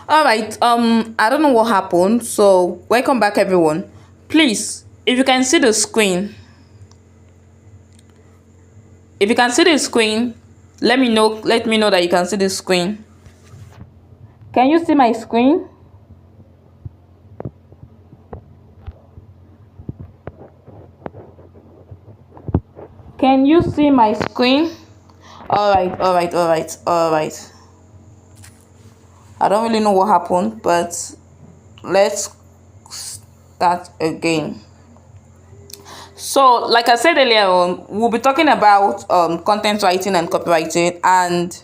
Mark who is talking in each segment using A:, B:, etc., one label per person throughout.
A: All right. I don't know what happened. So welcome back, everyone. Please, if you can see the screen, if you can see the screen, let me know. Let me know that you can see the screen. Can you see my screen? Can you see my screen? All right. All right. All right. All right. I don't really know what happened, but let's start again. So, like I said earlier on, we'll be talking about content writing and copywriting. And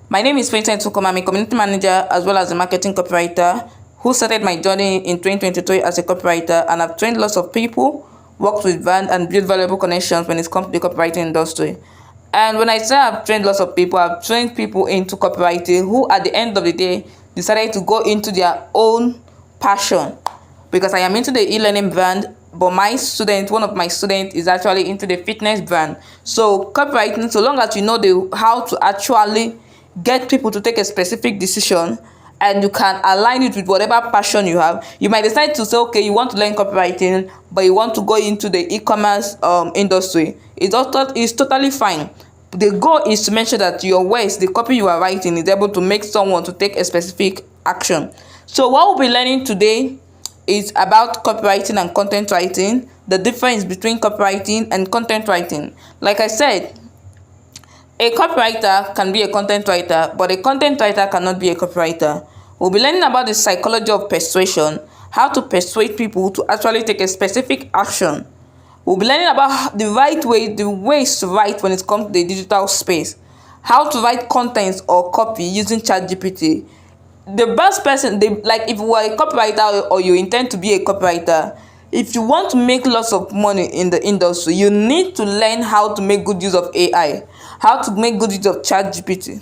A: my name is Vincent Tukom. I'm a community manager as well as a marketing copywriter who started my journey in 2023 as a copywriter, and I've trained lots of people, worked with brand, and built valuable connections when it comes to the copywriting industry. And when I say I've trained lots of people, I've trained people into copywriting who, at the end of the day, decided to go into their own passion. Because I am into the e-learning brand, but one of my students, is actually into the fitness brand. So copywriting, so long as you know how to actually get people to take a specific decision, and you can align it with whatever passion you have, you might decide to say, okay, you want to learn copywriting, but you want to go into the e-commerce industry. It's totally fine. The goal is to make sure that your words, the copy you are writing, is able to make someone to take a specific action. So what we'll be learning today is about copywriting and content writing, the difference between copywriting and content writing. Like I said, a copywriter can be a content writer, but a content writer cannot be a copywriter. We'll be learning about the psychology of persuasion, how to persuade people to actually take a specific action. We'll be learning about the ways to write when it comes to the digital space, how to write contents or copy using ChatGPT. The best person, if you are a copywriter or you intend to be a copywriter, if you want to make lots of money in the industry, you need to learn how to make good use of AI, how to make good use of ChatGPT.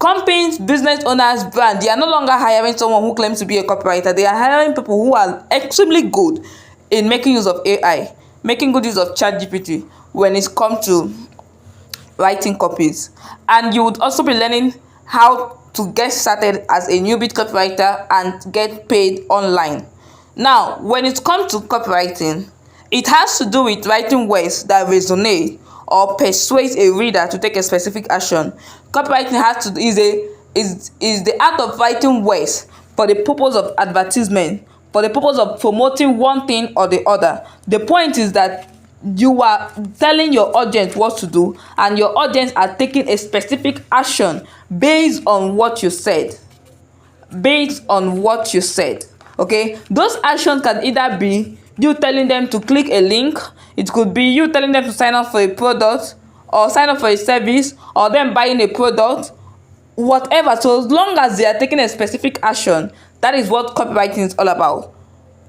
A: Companies, business owners, brands, they are no longer hiring someone who claims to be a copywriter. They are hiring people who are extremely good in making use of AI, making good use of ChatGPT when it comes to writing copies. And you would also be learning how to get started as a newbie copywriter and get paid online. Now, when it comes to copywriting, it has to do with writing words that resonate or persuade a reader to take a specific action. Copywriting is the art of writing words for the purpose of advertisement, for the purpose of promoting one thing or the other. The point is that you are telling your audience what to do, and your audience are taking a specific action based on what you said. Okay, those actions can either be you telling them to click a link, it could be you telling them to sign up for a product or sign up for a service, or them buying a product, whatever. So as long as they are taking a specific action, that is what copywriting is all about.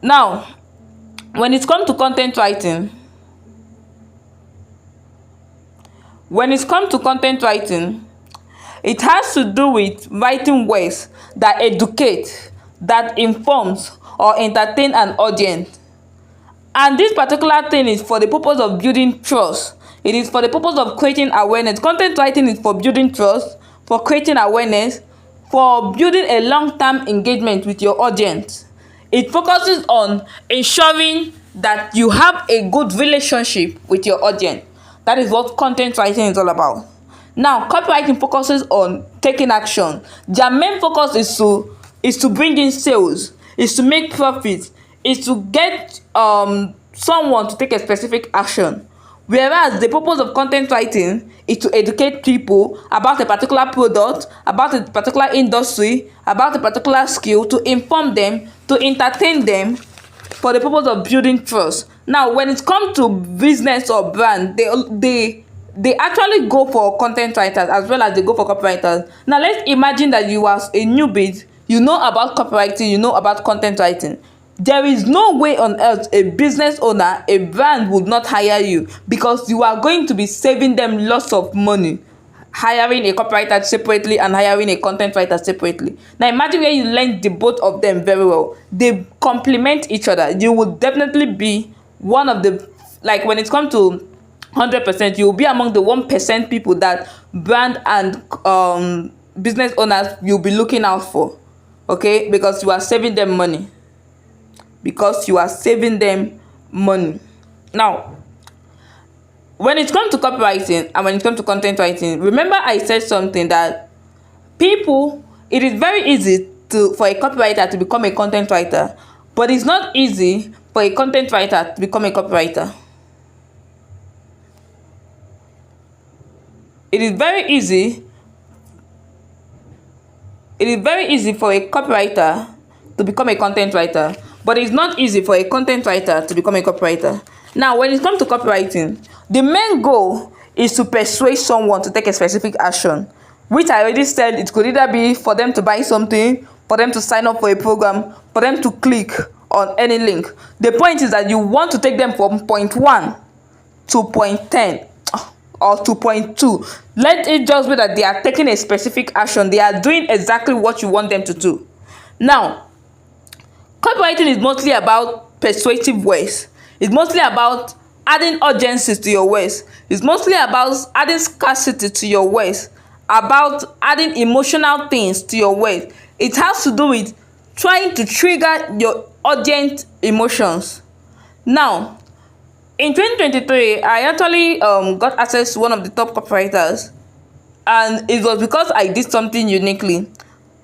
A: Now, when it comes to content writing, it has to do with writing words that educate, that informs or entertain an audience. And this particular thing is for the purpose of building trust. It is for the purpose of creating awareness. Content writing is for building trust, for creating awareness, for building a long-term engagement with your audience. It focuses on ensuring that you have a good relationship with your audience. That is what content writing is all about. Now, copywriting focuses on taking action. Their main focus is to bring in sales, is to make profit, is to get someone to take a specific action. Whereas the purpose of content writing is to educate people about a particular product, about a particular industry, about a particular skill, to inform them, to entertain them, for the purpose of building trust. Now, when it comes to business or brand, they actually go for content writers as well as they go for copywriters. Now, let's imagine that you are a newbie, you know about copywriting, you know about content writing. There is no way on earth a business owner, a brand would not hire you, because you are going to be saving them lots of money hiring a copywriter separately and hiring a content writer separately. Now imagine where you learn the both of them very well. They complement each other. You will definitely be one of the, like when it comes to 100%, you will be among the 1% people that brand and business owners you'll be looking out for. okay, because you are saving them money. Because you are saving them money. Now, when it comes to copywriting and when it comes to content writing, remember I said something that it is very easy for a copywriter to become a content writer, but it's not easy for a content writer to become a copywriter. It is very easy for a copywriter to become a content writer, but it's not easy for a content writer to become a copywriter. Now, when it comes to copywriting, the main goal is to persuade someone to take a specific action, which I already said it could either be for them to buy something, for them to sign up for a program, for them to click on any link. The point is that you want to take them from point 1 to point 10 or to point 2. Let it just be that they are taking a specific action. They are doing exactly what you want them to do. Now, copywriting is mostly about persuasive words. It's mostly about adding urgency to your words. It's mostly about adding scarcity to your words, about adding emotional things to your words. It has to do with trying to trigger your urgent emotions. Now, in 2023, I actually got access to one of the top copywriters, and it was because I did something uniquely.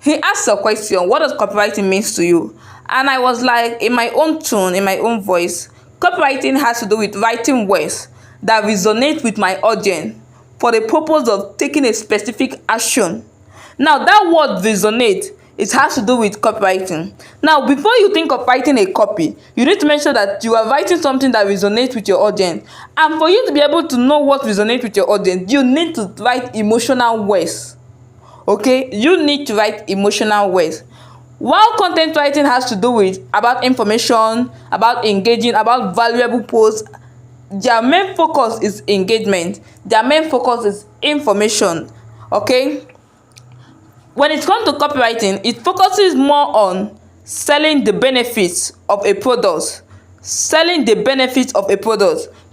A: He asked a question, what does copywriting mean to you? And I was like, in my own tone, in my own voice, copywriting has to do with writing words that resonate with my audience for the purpose of taking a specific action. Now, that word resonate, it has to do with copywriting. Now, before you think of writing a copy, you need to make sure that you are writing something that resonates with your audience. And for you to be able to know what resonates with your audience, you need to write emotional words. Okay, you need to write emotional words. While content writing has to do with about information, about engaging, about valuable posts, their main focus is engagement. Their main focus is information. Okay, when it comes to copywriting, it focuses more on selling the benefits of a product,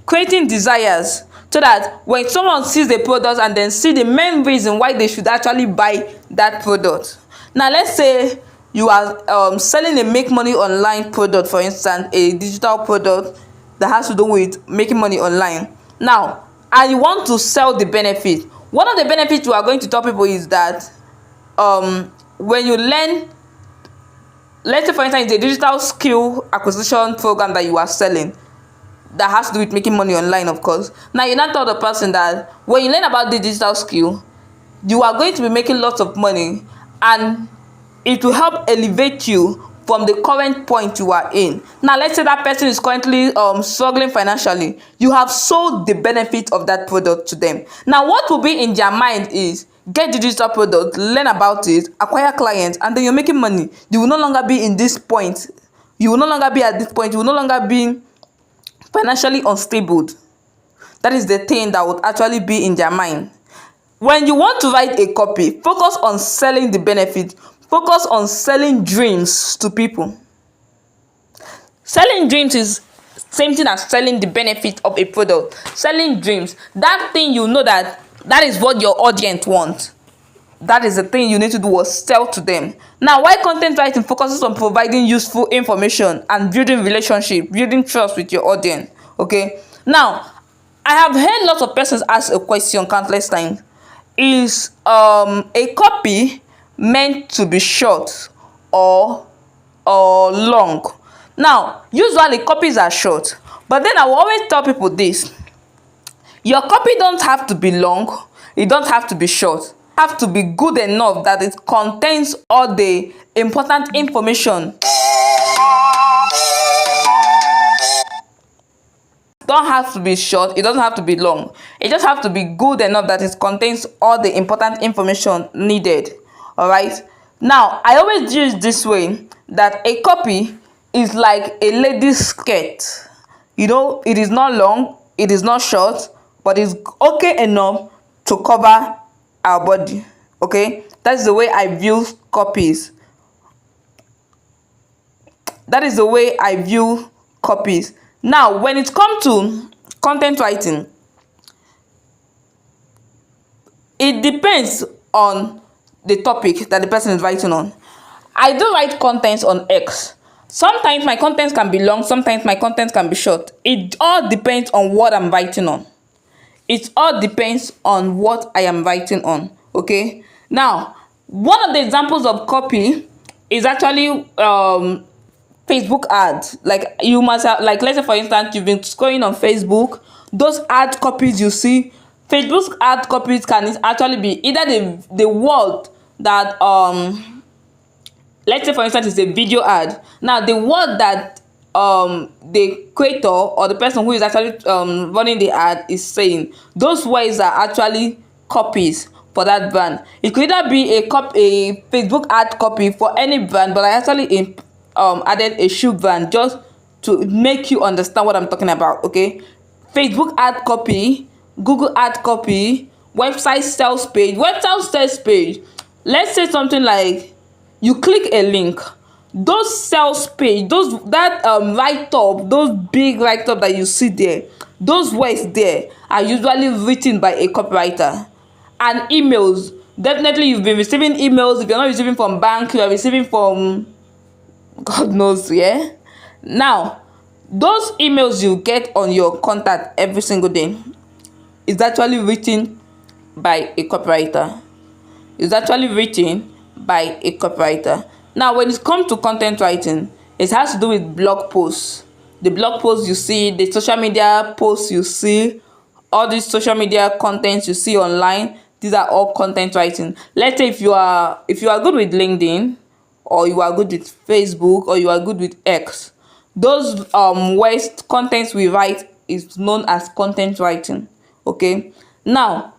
A: creating desires, so that when someone sees the product and then see the main reason why they should actually buy that product. Now, let's say you are selling a make money online product, for instance, a digital product that has to do with making money online. Now, and you want to sell the benefit. One of the benefits you are going to tell people is that when you learn, let's say for instance, it's a digital skill acquisition program that you are selling that has to do with making money online, of course. Now, you not tell the person that when you learn about the digital skill, you are going to be making lots of money, and it will help elevate you from the current point you are in. Now, let's say that person is currently struggling financially. You have sold the benefit of that product to them. Now, what will be in their mind is get the digital product, learn about it, acquire clients, and then you're making money. You will no longer be in this point. You will no longer be at this point. You will no longer be financially unstable. That is the thing that would actually be in their mind. When you want to write a copy, focus on selling the benefit. Focus on selling dreams to people. Selling dreams is same thing as selling the benefit of a product. Selling dreams, that thing you know that is what your audience wants. That is the thing you need to do, was sell to them. Now, why content writing focuses on providing useful information and building relationship, building trust with your audience. Okay. Now, I have heard lots of persons ask a question countless times. Is a copy meant to be short or long? Now, usually copies are short, but then I will always tell people this: your copy don't have to be long, it don't have to be short. It have to be good enough that it contains all the important information. Don't have to be short, it doesn't have to be long. It just have to be good enough that it contains all the important information needed. All right. Now, I always use this way, that a copy is like a lady's skirt. You know, it is not long, it is not short, but it's okay enough to cover our body. Okay, that's the way I view copies. That is the way I view copies. Now, when it comes to content writing, it depends on the topic that the person is writing on. I do write content on X. Sometimes my content can be long, sometimes my content can be short. It all depends on what I'm writing on. It all depends on what I am writing on. Okay. Now, one of the examples of copy is actually Facebook ads. Like you must have, like let's say for instance, you've been scrolling on Facebook. Those ad copies you see, Facebook's ad copies can actually be either the word that let's say for instance it's a video ad. Now the word that the creator or the person who is actually running the ad is saying, those words are actually copies for that brand. It could either be a Facebook ad copy for any brand, but I actually added a shoe brand just to make you understand what I'm talking about. Okay, Facebook ad copy, Google ad copy, website sales page. Let's say something like you click a link, those sales page, that write up, those big write up that you see there, those words there are usually written by a copywriter. And emails, definitely you've been receiving emails. If you're not receiving from bank, you are receiving from God knows, yeah. Now, those emails you get on your contact every single day is actually written by a copywriter. It's actually written by a copywriter. Now, when it comes to content writing, it has to do with blog posts. The blog posts you see, the social media posts you see, all these social media contents you see online, these are all content writing. Let's say if you are good with LinkedIn, or you are good with Facebook, or you are good with X, those waste contents we write is known as content writing. Okay. Now,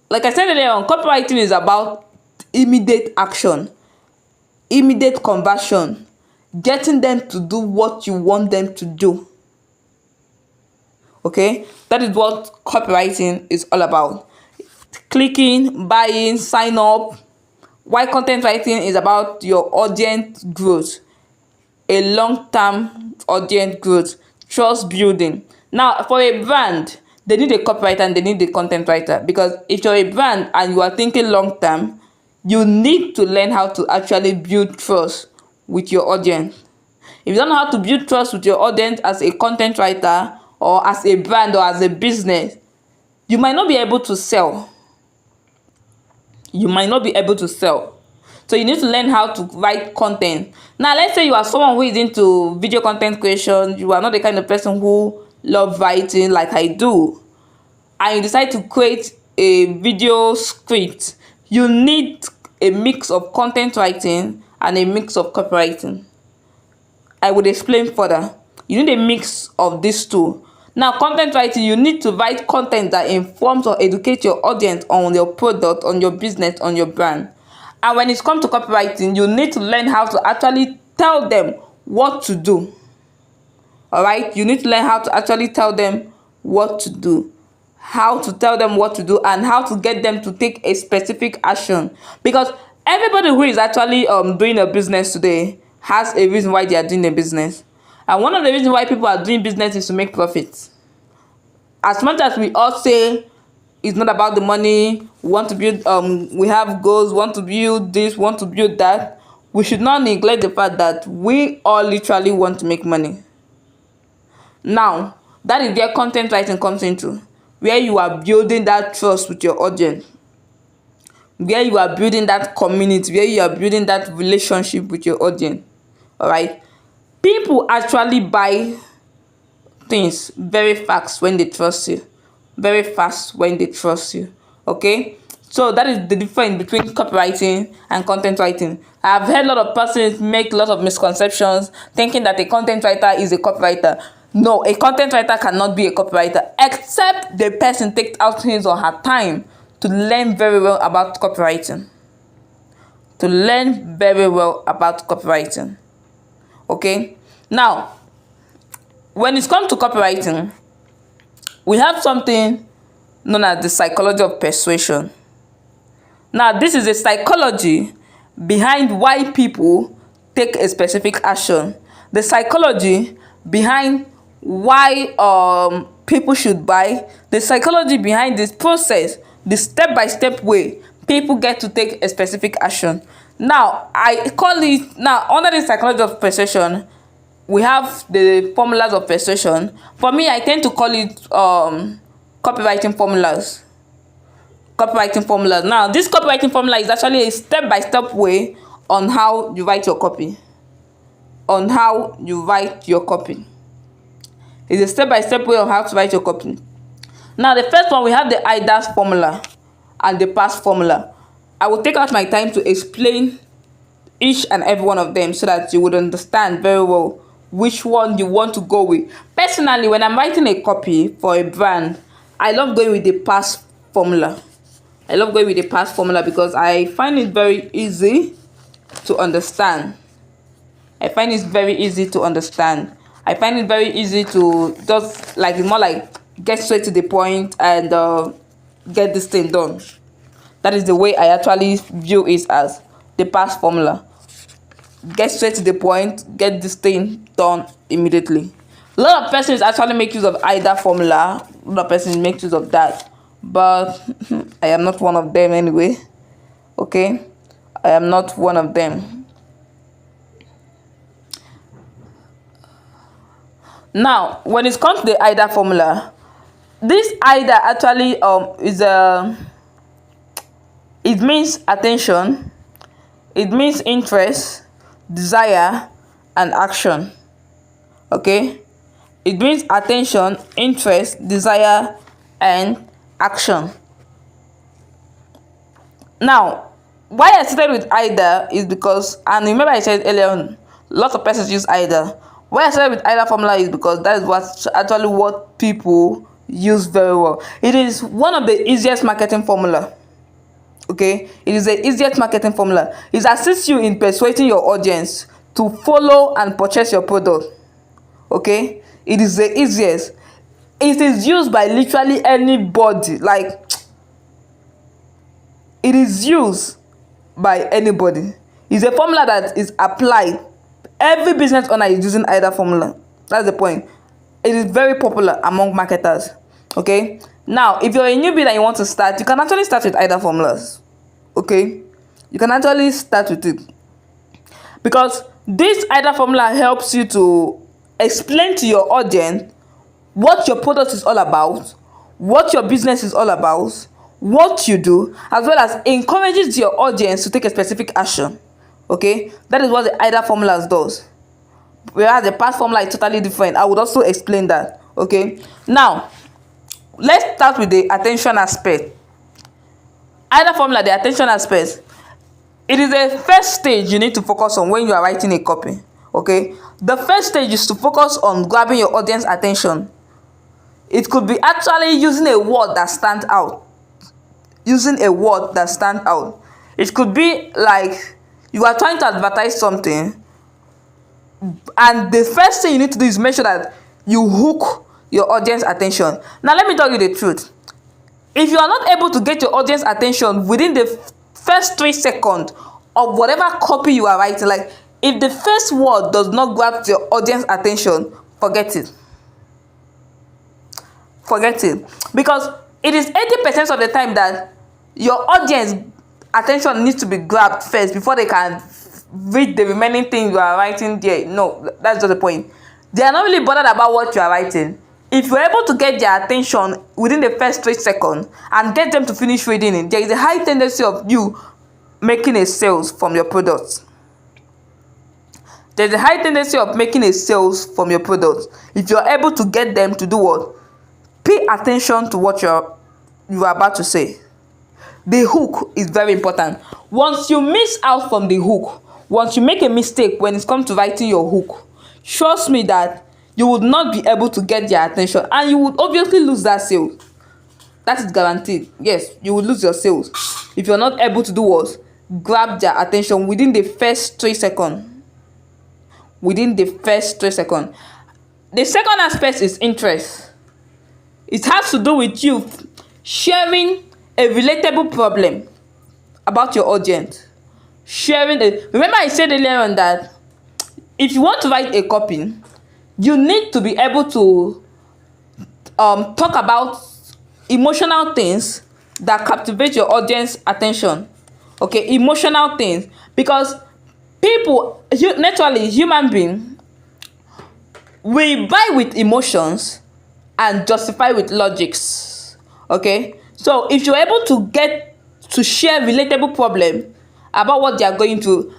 A: like I said earlier on, copywriting is about immediate action, immediate conversion, getting them to do what you want them to do. Okay, that is what copywriting is all about. Clicking, buying, sign up. Why content writing is about your audience growth, a long-term audience growth, trust building. Now, for a brand, they need a copywriter and they need a content writer, because if you're a brand and you are thinking long-term, you need to learn how to actually build trust with your audience. If you don't know how to build trust with your audience as a content writer or as a brand or as a business, you might not be able to sell. You might not be able to sell. So you need to learn how to write content. Now, let's say you are someone who is into video content creation. You are not the kind of person who loves writing like I do, and you decide to create a video script. You need a mix of content writing and a mix of copywriting. I would explain further. You need a mix of these two. Now, content writing, you need to write content that informs or educates your audience on your product, on your business, on your brand. And when it comes to copywriting, you need to learn how to actually tell them what to do. All right? You need to learn how to actually tell them what to do. How to tell them what to do and how to get them to take a specific action. Because everybody who is actually doing a business today has a reason why they are doing a business. And one of the reasons why people are doing business is to make profits. As much as we all say it's not about the money, we want to build, we have goals, want to build this, want to build that, we should not neglect the fact that we all literally want to make money. Now, that is where content writing comes into, where you are building that trust with your audience, where you are building that community, where you are building that relationship with your audience. All right? People actually buy things very fast when they trust you. Very fast when they trust you. Okay? So that is the difference between copywriting and content writing. I've heard a lot of persons make a lot of misconceptions thinking that a content writer is a copywriter. No, a content writer cannot be a copywriter except the person takes out his or her time to learn very well about copywriting. To learn very well about copywriting. Okay? Now, when it comes to copywriting, we have something known as the psychology of persuasion. Now, this is a psychology behind why people take a specific action. The psychology behind why people should buy. The psychology behind this process, the step-by-step way people get to take a specific action. Now I call it, now under the psychology of persuasion, we have the formulas of persuasion. For me, I tend to call it copywriting formulas. Copywriting formulas. Now this copywriting formula is actually a step-by-step way on how you write your copy. On how you write your copy. It's a step-by-step way on how to write your copy. Now the first one, we have the AIDA formula and the PAS formula. I will take out my time to explain each and every one of them so that you would understand very well which one you want to go with. Personally, when I'm writing a copy for a brand, I love going with the PAS formula. I love going with the PAS formula because I find it very easy to understand. I find it very easy to understand. I find it very easy to just like, more like, get straight to the point and get this thing done. That is the way I actually view it, as the PAS formula. Get straight to the point, get this thing done immediately. A lot of persons actually make use of AIDA formula. A lot of persons make use of that, but I am not one of them anyway. Okay, I am not one of them. Now when it comes to the AIDA formula, this AIDA actually it means attention, it means interest, desire, and action. Okay, it means attention, interest, desire, and action. Now why I started with AIDA is because, and remember I said earlier on, lots of persons use AIDA. Why I started with AIDA formula is because that is what people use very well. It is one of the easiest marketing formula. Okay, it is the easiest marketing formula. It assists you in persuading your audience to follow and purchase your product. Okay, it is the easiest. It is used by literally anybody. Like, it is used by anybody. It's a formula that is applied. Every business owner is using AIDA formula. That's the point. It is very popular among marketers. Okay, now if you're a newbie and you want to start, you can actually start with AIDA formulas. Okay, you can actually start with it, because this AIDA formula helps you to explain to your audience what your product is all about, what your business is all about, what you do, as well as encourages your audience to take a specific action. Okay, that is what the AIDA formulas does, whereas the PAS formula is totally different. I would also explain that. Okay, now let's start with the attention aspect. AIDA formula, the attention aspect, it is the first stage you need to focus on when you are writing a copy. Okay, the first stage is to focus on grabbing your audience attention. It could be actually using a word that stands out. Using a word that stands out. It could be like you are trying to advertise something, and the first thing you need to do is make sure that you hook your audience attention. Now let me tell you the truth. If you are not able to get your audience attention within the first 3 seconds of whatever copy you are writing, like if the first word does not grab your audience attention, forget it. Forget it. Because it is 80% of the time that your audience attention needs to be grabbed first before they can read the remaining things you are writing there. No, that's just the point. They are not really bothered about what you are writing. If you're able to get their attention within the first 3 seconds and get them to finish reading it, there is a high tendency of you making a sales from your product. There's a high tendency of making a sales from your product if you're able to get them to do what? Pay attention to what you are about to say. The hook is very important. Once you miss out from the hook, once you make a mistake when it comes to writing your hook, trust me that you would not be able to get their attention, and you would obviously lose that sale. That is guaranteed. Yes, you will lose your sales if you're not able to do what? Grab their attention within the first 3 seconds. Within the first 3 seconds. The second aspect is interest. It has to do with you sharing a relatable problem about your audience. Remember I said earlier on that if you want to write a copy, you need to be able to talk about emotional things that captivate your audience attention. Okay, emotional things, because people, naturally human being, we buy with emotions and justify with logics. Okay, so if you're able to get to share relatable problem about what they are going through.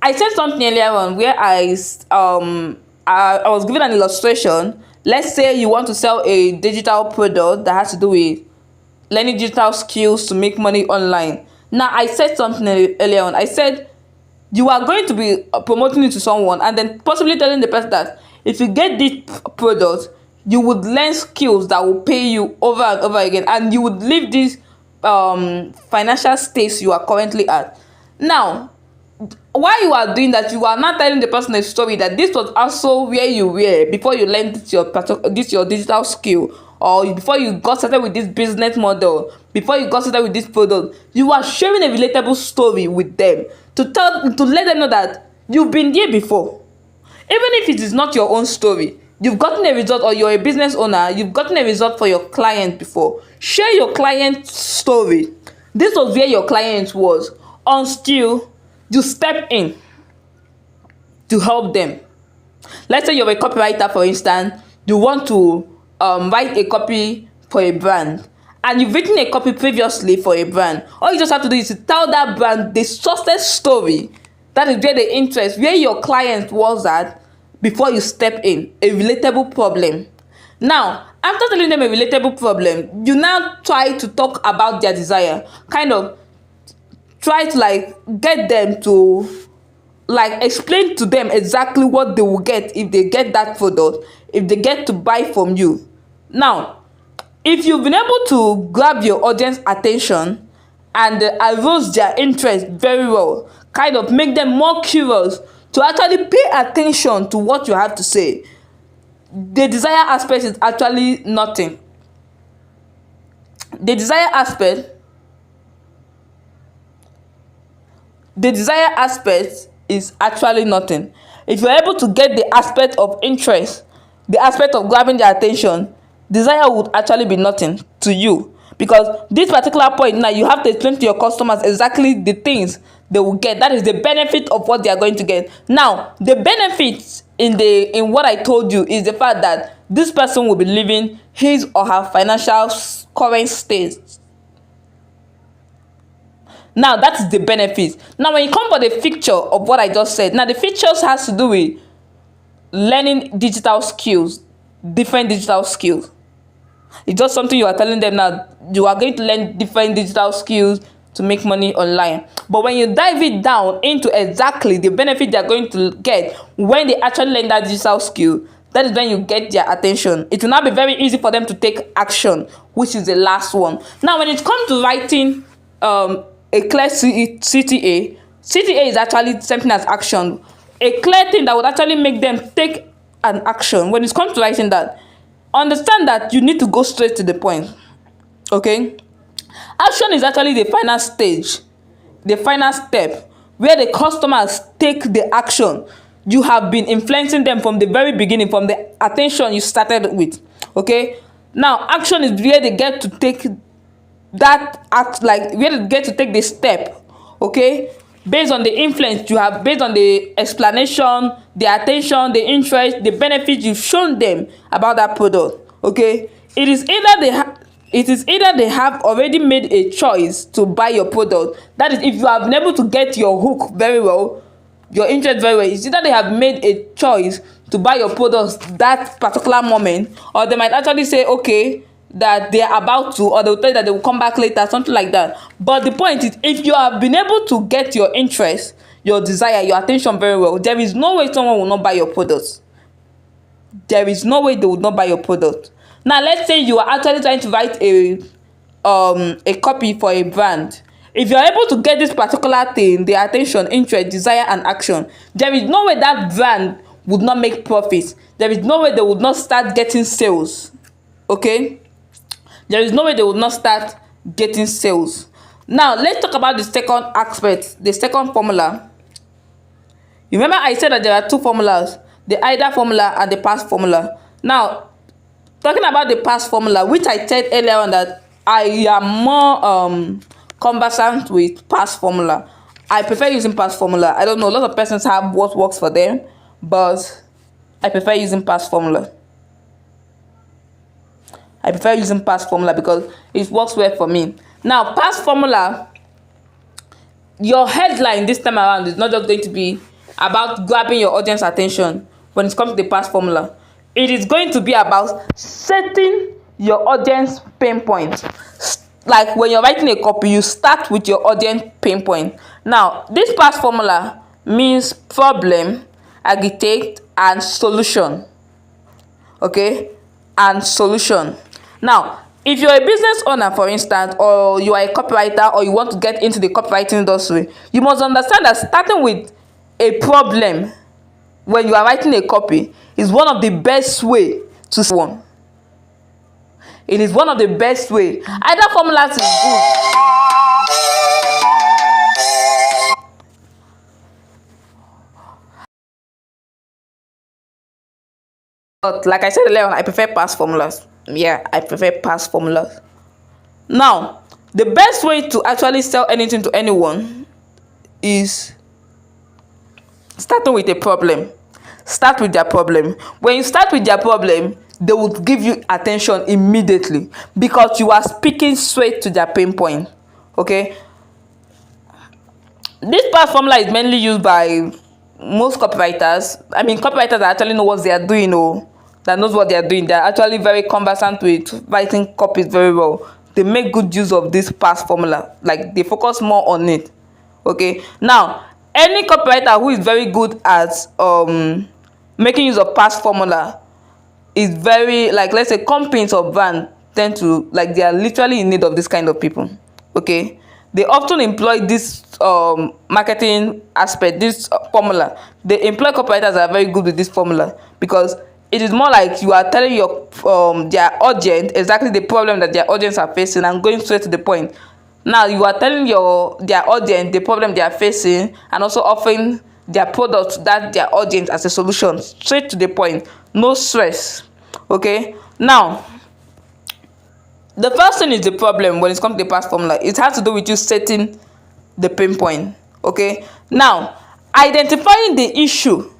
A: I said something earlier on where I was given an illustration. Let's say you want to sell a digital product that has to do with learning digital skills to make money online. Now I said something earlier on. I said you are going to be promoting it to someone and then possibly telling the person that if you get this product, you would learn skills that will pay you over and over again, and you would leave this financial state you are currently at. Now, while you are doing that, you are not telling the person a story that this was also where you were before you learned your digital skill, or before you got started with this business model, before you got started with this product. You are sharing a relatable story with them to let them know that you've been there before. Even if it is not your own story, you've gotten a result, or you're a business owner, you've gotten a result for your client before. Share your client's story. This was where your client was until you step in to help them. Let's say you're a copywriter, for instance. You want to write a copy for a brand, and you've written a copy previously for a brand. All you just have to do is to tell that brand the success story. That is where the interest, where your client was at before you step in. A relatable problem. Now, after telling them a relatable problem, you now try to talk about their desire. Kind of try to get them to explain to them exactly what they will get if they get that product, if they get to buy from you. Now, if you've been able to grab your audience attention and arouse their interest very well, kind of make them more curious to actually pay attention to what you have to say, the desire aspect is actually nothing. The desire aspect is actually nothing. If you're able to get the aspect of interest, the aspect of grabbing their attention, desire would actually be nothing to you, because this particular point now you have to explain to your customers exactly the things they will get. That is the benefit of what they are going to get. Now, the benefits in what I told you is the fact that this person will be living his or her financial current state. Now, that is the benefit. Now, when you come for the feature of what I just said, now the features has to do with learning digital skills, different digital skills. It's just something you are telling them now. You are going to learn different digital skills to make money online. But when you dive it down into exactly the benefit they are going to get when they actually learn that digital skill, that is when you get their attention. It will now be very easy for them to take action, which is the last one. Now, when it comes to writing a clear CTA is actually something as action. A clear thing that would actually make them take an action. When it comes to writing that, understand that you need to go straight to the point. Okay? Action is actually the final stage, the final step, where the customers take the action. You have been influencing them from the very beginning, from the attention you started with. Okay? Now, action is where they get to take that act, where they get to take the step. Okay? Based on the influence you have, based on the explanation, the attention, the interest, the benefits you've shown them about that product. Okay? It is either they have already made a choice to buy your product. That is, if you have been able to get your hook very well, your interest very well, it's either they have made a choice to buy your products that particular moment, or they might actually say, okay, that they are about to, or they will tell you that they will come back later, something like that. But the point is, if you have been able to get your interest, your desire, your attention very well, there is no way someone will not buy your product. There is no way they will not buy your product. Now, let's say you are actually trying to write a copy for a brand. If you are able to get this particular thing, the attention, interest, desire, and action, there is no way that brand would not make profits. There is no way they would not start getting sales. Okay? There is no way they would not start getting sales. Now, let's talk about the second aspect, the second formula. You remember I said that there are two formulas, the AIDA formula and the PAS formula. Now, talking about the PAS formula, which I said earlier on that I am more conversant with past formula. I prefer using past formula. I don't know, a lot of persons have what works for them, but I prefer using past formula. I prefer using past formula because it works well for me. Now, past formula, your headline this time around is not just going to be about grabbing your audience attention when it comes to the past formula. It is going to be about setting your audience pain point. Like when you're writing a copy, you start with your audience pain point. Now, this past formula means problem, agitate, and solution. Okay? And solution. Now, if you're a business owner, for instance, or you are a copywriter, or you want to get into the copywriting industry, you must understand that starting with a problem when you are writing a copy is one of the best way to one. It is one of the best way. Either formulas is good. But like I said earlier on, I prefer past formulas. Yeah, I prefer past formulas. Now, the best way to actually sell anything to anyone is starting with a problem. Start with their problem. When you start with their problem, they will give you attention immediately because you are speaking straight to their pain point. Okay? This past formula is mainly used by most copywriters. I mean, copywriters that actually know what they are doing, or that knows what they are doing. They are actually very conversant with writing copies very well. They make good use of this past formula. Like, they focus more on it. Okay? Now, any copywriter who is very good at making use of past formula is very, like, let's say companies or brands tend to, like, they are literally in need of this kind of people. Okay, they often employ this marketing aspect, this formula. They employ copywriters that are very good with this formula because it is more like you are telling your their audience exactly the problem that their audience are facing and going straight to the point. Now you are telling their audience the problem they are facing and also offering their product to that their audience as a solution, straight to the point, no stress. Okay, now the first thing is the problem. When it comes to the past formula, it has to do with you setting the pain point. Okay, now identifying the issue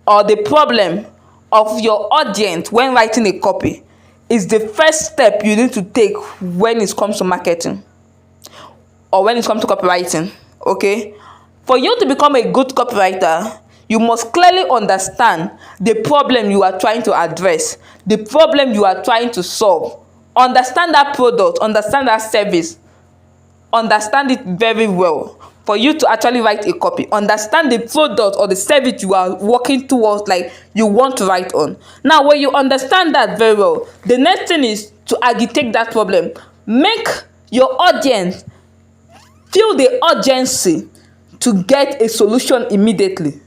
A: or the problem of your audience when writing a copy is the first step you need to take when it comes to marketing or when it comes to copywriting. Okay, for you to become a good copywriter, you must clearly understand the problem you are trying to address, the problem you are trying to solve. Understand that product, understand that service, understand it very well for you to actually write a copy. Understand the product or the service you are working towards, like you want to write on. Now, when you understand that very well, the next thing is to agitate that problem. Make your audience feel the urgency to get a solution immediately.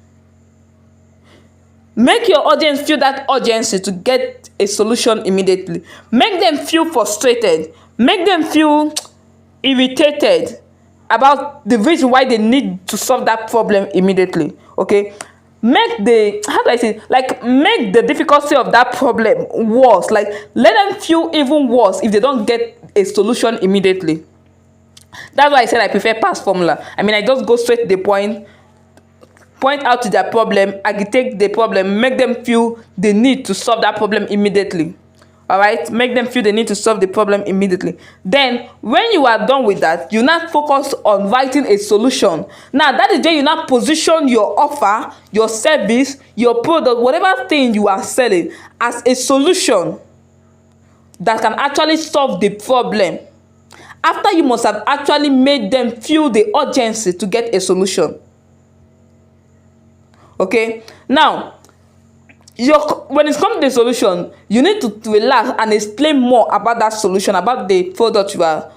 A: Make your audience feel that urgency to get a solution immediately. Make them feel frustrated. Make them feel irritated about the reason why they need to solve that problem immediately. Okay, make the, how do I say, like, make the difficulty of that problem worse. Like, let them feel even worse if they don't get a solution immediately. That's why I said I prefer past formula. I mean, I just go straight to the point, point out to their problem, agitate the problem, make them feel the need to solve that problem immediately. All right, make them feel the need to solve the problem immediately. Then when you are done with that, you now focus on writing a solution. Now that is where you now position your offer, your service, your product, whatever thing you are selling as a solution that can actually solve the problem. After you must have actually made them feel the urgency to get a solution. Okay, now when it comes to the solution, you need to relax and explain more about that solution, about the product you are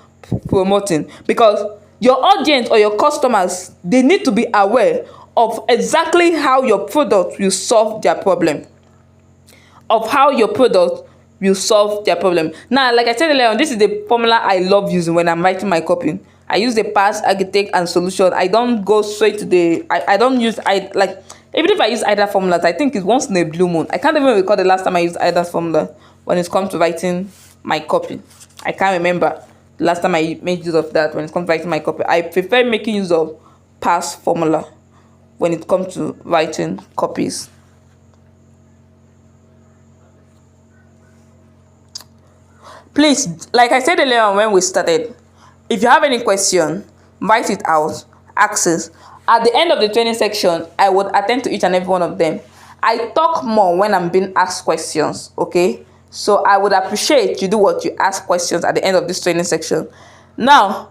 A: promoting, because your audience or your customers, they need to be aware of exactly how your product will solve their problem, of how your product will solve their problem. Now, like I said earlier on, this is the formula I love using when I'm writing my copy. I use the past, agitate, and solution. I don't go straight to the, I don't use, like, even if I use AIDA formulas, I think it's once in a blue moon. I can't even recall the last time I used AIDA formula when it comes to writing my copy. I can't remember the last time I made use of that when it comes to writing my copy. I prefer making use of PAS formula when it comes to writing copies. Please, like I said earlier on when we started, if you have any question, write it out, ask us. At the end of the training section, I would attend to each and every one of them. I talk more when I'm being asked questions, okay? So I would appreciate you do what you ask questions at the end of this training section. Now,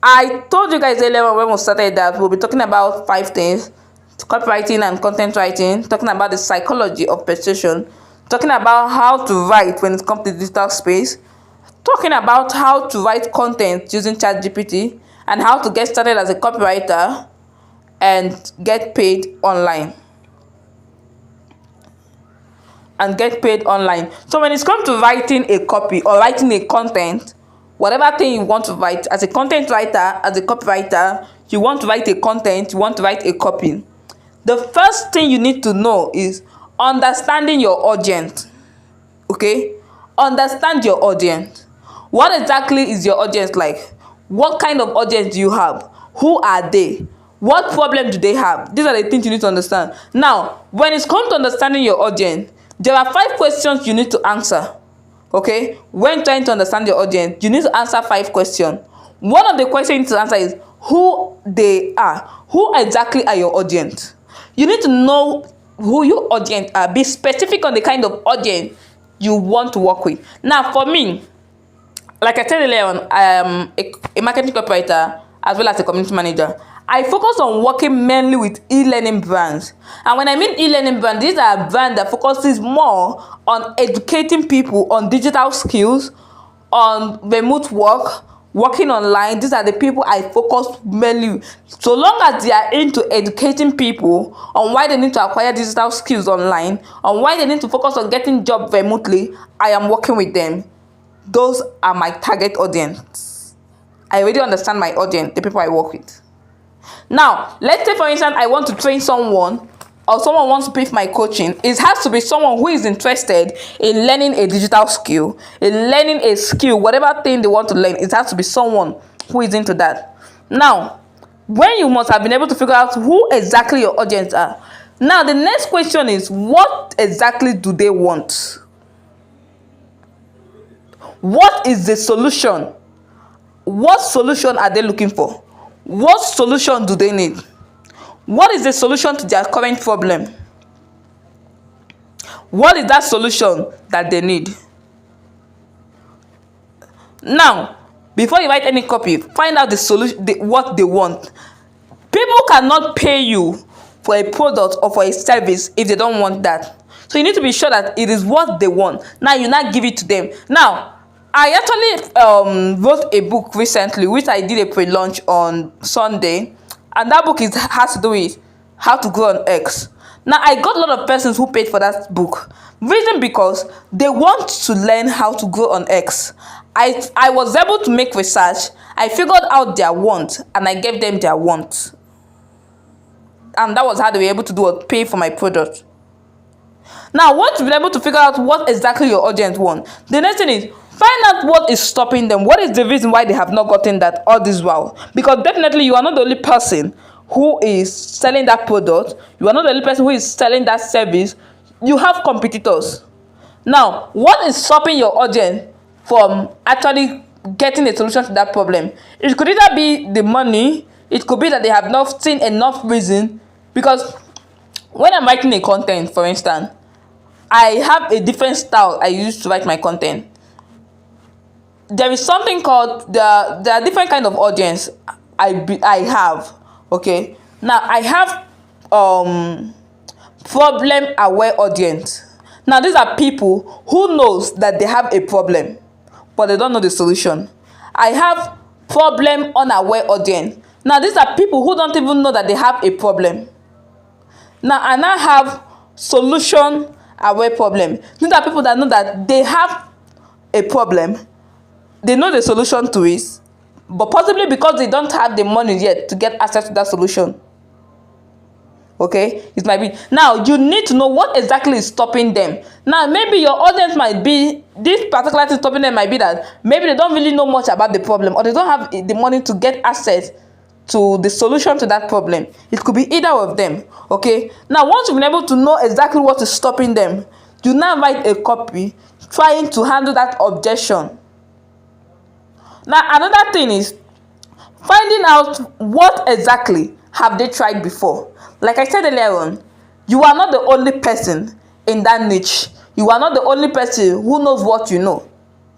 A: I told you guys earlier on when we started that we'll be talking about 5 things: copywriting and content writing, talking about the psychology of persuasion, talking about how to write when it comes to digital space, talking about how to write content using ChatGPT, and how to get started as a copywriter and get paid online. So when it's come to writing a copy or writing a content, whatever thing you want to write, as a content writer, as a copywriter, you want to write a content, you want to write a copy. The first thing you need to know is understanding your audience. Okay? Understand your audience. What exactly is your audience like? What kind of audience do you have? Who are they? What problem do they have? These are the things you need to understand. Now, when it's come to understanding your audience, there are 5 questions you need to answer. Okay? When trying to understand your audience, you need to answer 5 questions. One of the questions you need to answer is who they are. Who exactly are your audience? You need to know who your audience are. Be specific on the kind of audience you want to work with. Now, for me, like I said earlier on, I am a marketing copywriter as well as a community manager. I focus on working mainly with e-learning brands. And when I mean e-learning brands, these are brands that focuses more on educating people on digital skills, on remote work, working online. These are the people I focus mainly with. So long as they are into educating people on why they need to acquire digital skills online, on why they need to focus on getting jobs remotely, I am working with them. Those are my target audience. I already understand my audience, the people I work with. Now, let's say for instance, I want to train someone, or someone wants to pay for my coaching. It has to be someone who is interested in learning a digital skill, in learning a skill, whatever thing they want to learn. It has to be someone who is into that. Now, when you must have been able to figure out who exactly your audience are. Now, the next question is, what exactly do they want? What is the solution? What solution are they looking for? What solution do they need? What is the solution to their current problem? What is that solution that they need? Now, before you write any copy, find out the solution, what they want. People cannot pay you for a product or for a service if they don't want that. So you need to be sure that it is what they want. Now you not give it to them. Now, I actually wrote a book recently, which I did a pre-launch on Sunday, and that book has to do with how to grow on X. Now, I got a lot of persons who paid for that book. Reason because they want to learn how to grow on X. I was able to make research. I figured out their want, and I gave them their want. And that was how they were able to do or pay for my product. Now, once you've been able to figure out what exactly your audience wants, the next thing is, find out what is stopping them. What is the reason why they have not gotten that all this while? Because definitely you are not the only person who is selling that product. You are not the only person who is selling that service. You have competitors. Now, what is stopping your audience from actually getting a solution to that problem? It could either be the money. It could be that they have not seen enough reason. Because when I'm writing a content, for instance, I have a different style I use to write my content. There is something called there are different kind of audience I have. Okay, now I have problem aware audience. Now these are people who knows that they have a problem, but they don't know the solution. I have problem unaware audience. Now these are people who don't even know that they have a problem. Now I now have solution aware problem. These are people that know that they have a problem. They know the solution to it, but possibly because they don't have the money yet to get access to that solution. Okay, it might be. Now you need to know what exactly is stopping them. Now maybe your audience might be, this particular thing stopping them might be that maybe they don't really know much about the problem, or they don't have the money to get access to the solution to that problem. It could be either of them. Okay, now once you've been able to know exactly what is stopping them, you now write a copy trying to handle that objection. Now another thing is finding out what exactly have they tried before. Like I said earlier on, you are not the only person in that niche. You are not the only person who knows what you know.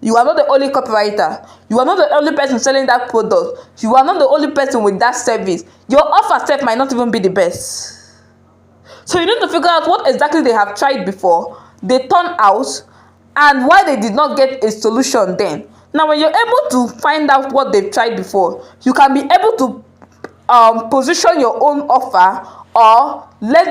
A: You are not the only copywriter. You are not the only person selling that product. You are not the only person with that service. Your offer step might not even be the best. So you need to figure out what exactly they have tried before, they turned out, and why they did not get a solution then. Now when you're able to find out what they've tried before, you can be able to position your own offer, or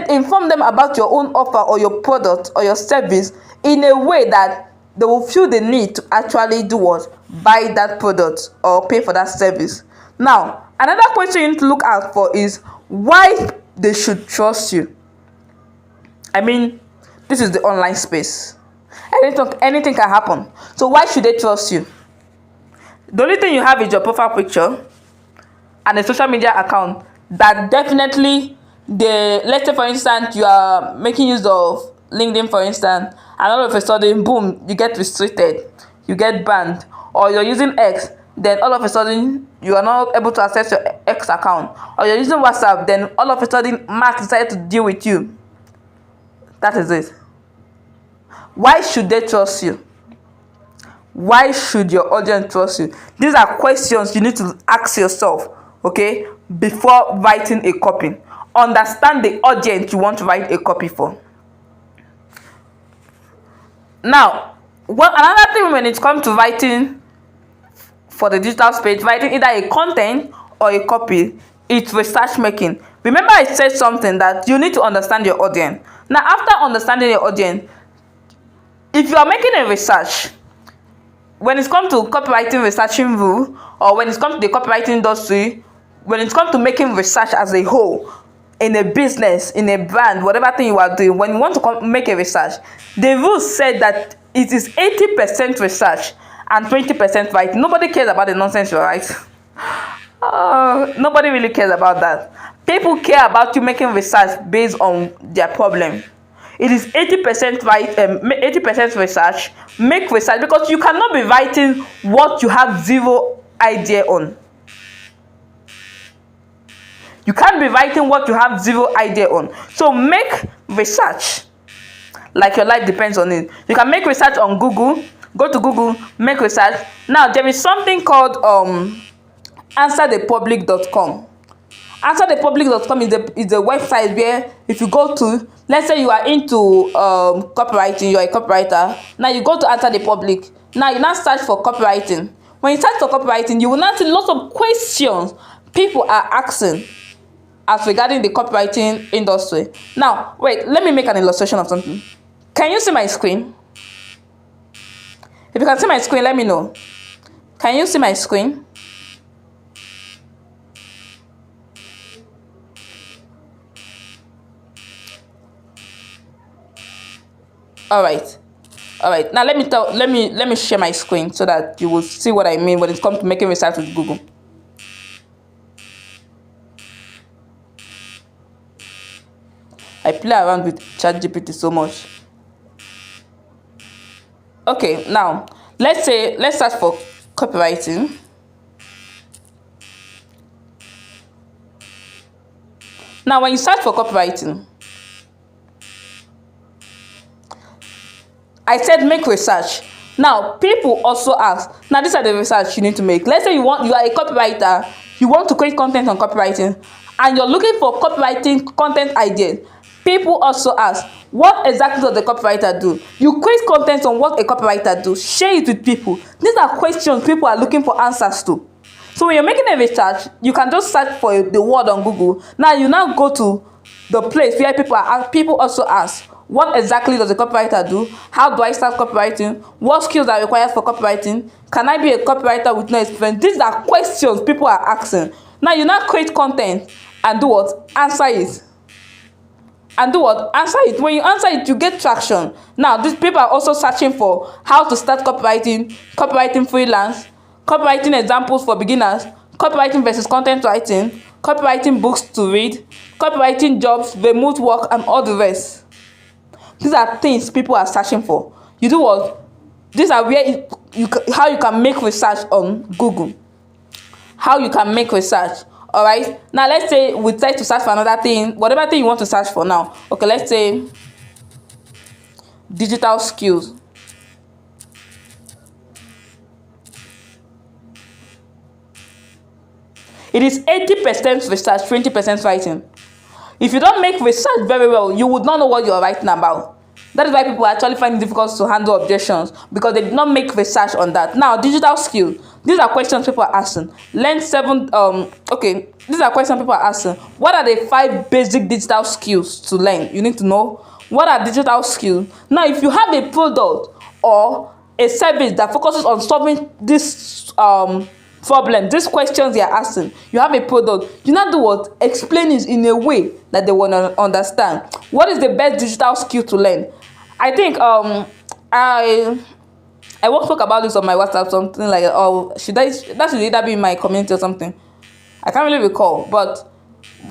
A: inform them about your own offer or your product or your service in a way that they will feel the need to actually do what? Buy that product or pay for that service. Now, another question you need to look out for is why they should trust you. I mean, this is the online space. Anything can happen. So why should they trust you? The only thing you have is your profile picture and a social media account that definitely let's say for instance you are making use of LinkedIn for instance, and all of a sudden boom, you get restricted, you get banned, or you're using X, then all of a sudden you are not able to access your X account, or you're using WhatsApp, then all of a sudden Mark decided to deal with you. That is it. Why should they trust you? Why should your audience trust you? These are questions you need to ask yourself, okay, before writing a copy. Understand the audience you want to write a copy for. Now, another thing when it comes to writing for the digital space, writing either a content or a copy, it's research making. Remember I said something that you need to understand your audience. Now, after understanding your audience, if you are making a research, when it comes to copywriting researching rule, or when it comes to the copywriting industry, when it comes to making research as a whole, in a business, in a brand, whatever thing you are doing, when you want to make a research, the rules said that it is 80% research and 20% writing. Nobody cares about the nonsense you write. Nobody really cares about that. People care about you making research based on their problem. It is 80% 80% research. Make research, because you cannot be writing what you have zero idea on. You can't be writing what you have zero idea on. So make research like your life depends on it. You can make research on Google. Go to Google, make research. Now there is something called answerthepublic.com. Answerthepublic.com is a website where if you go to, let's say you are into copywriting, you are a copywriter. Now you go to Answer the Public. Now you now search for copywriting. When you search for copywriting, you will now see lots of questions people are asking as regarding the copywriting industry. Now, wait, let me make an illustration of something. Can you see my screen? If you can see my screen, let me know. Can you see my screen? All right. Now let me share my screen so that you will see what I mean when it comes to making research with Google. I play around with ChatGPT so much. Okay, now let's search for copywriting. Now when you search for copywriting, I said make research. Now people also ask, now these are the research you need to make. Let's say you are a copywriter, you want to create content on copywriting, and you're looking for copywriting content ideas. People also ask, what exactly does the copywriter do? You create content on what a copywriter do, share it with people. These are questions people are looking for answers to. So when you're making a research, you can just search for the word on Google. Now you now go to the place where people also ask, what exactly does a copywriter do? How do I start copywriting? What skills are required for copywriting? Can I be a copywriter with no experience? These are questions people are asking. Now you now create content and do what? Answer it. and do what? Answer it. When you answer it, you get traction. Now, these people are also searching for how to start copywriting, copywriting freelance, copywriting examples for beginners, copywriting versus content writing, copywriting books to read, copywriting jobs, remote work, and all the rest. These are things people are searching for. You do what? These are where how you can make research on Google. How you can make research. All right. Now let's say we try to search for another thing, whatever thing you want to search for now. Okay, let's say digital skills. It is 80% research, 20% writing. If you don't make research very well, you would not know what you are writing about. That is why people actually find it difficult to handle objections, because they did not make research on that. Now, digital skills. These are questions people are asking. Learn 7. Okay. These are questions people are asking. What are the 5 basic digital skills to learn? You need to know what are digital skills. Now, if you have a product or a service that focuses on solving this problem, these questions they are asking, you have a product, you now do what? Explain it in a way that they want to understand. What is the best digital skill to learn? I think I once spoke about this on my WhatsApp, something like, oh, that should either be in my community or something. I can't really recall, but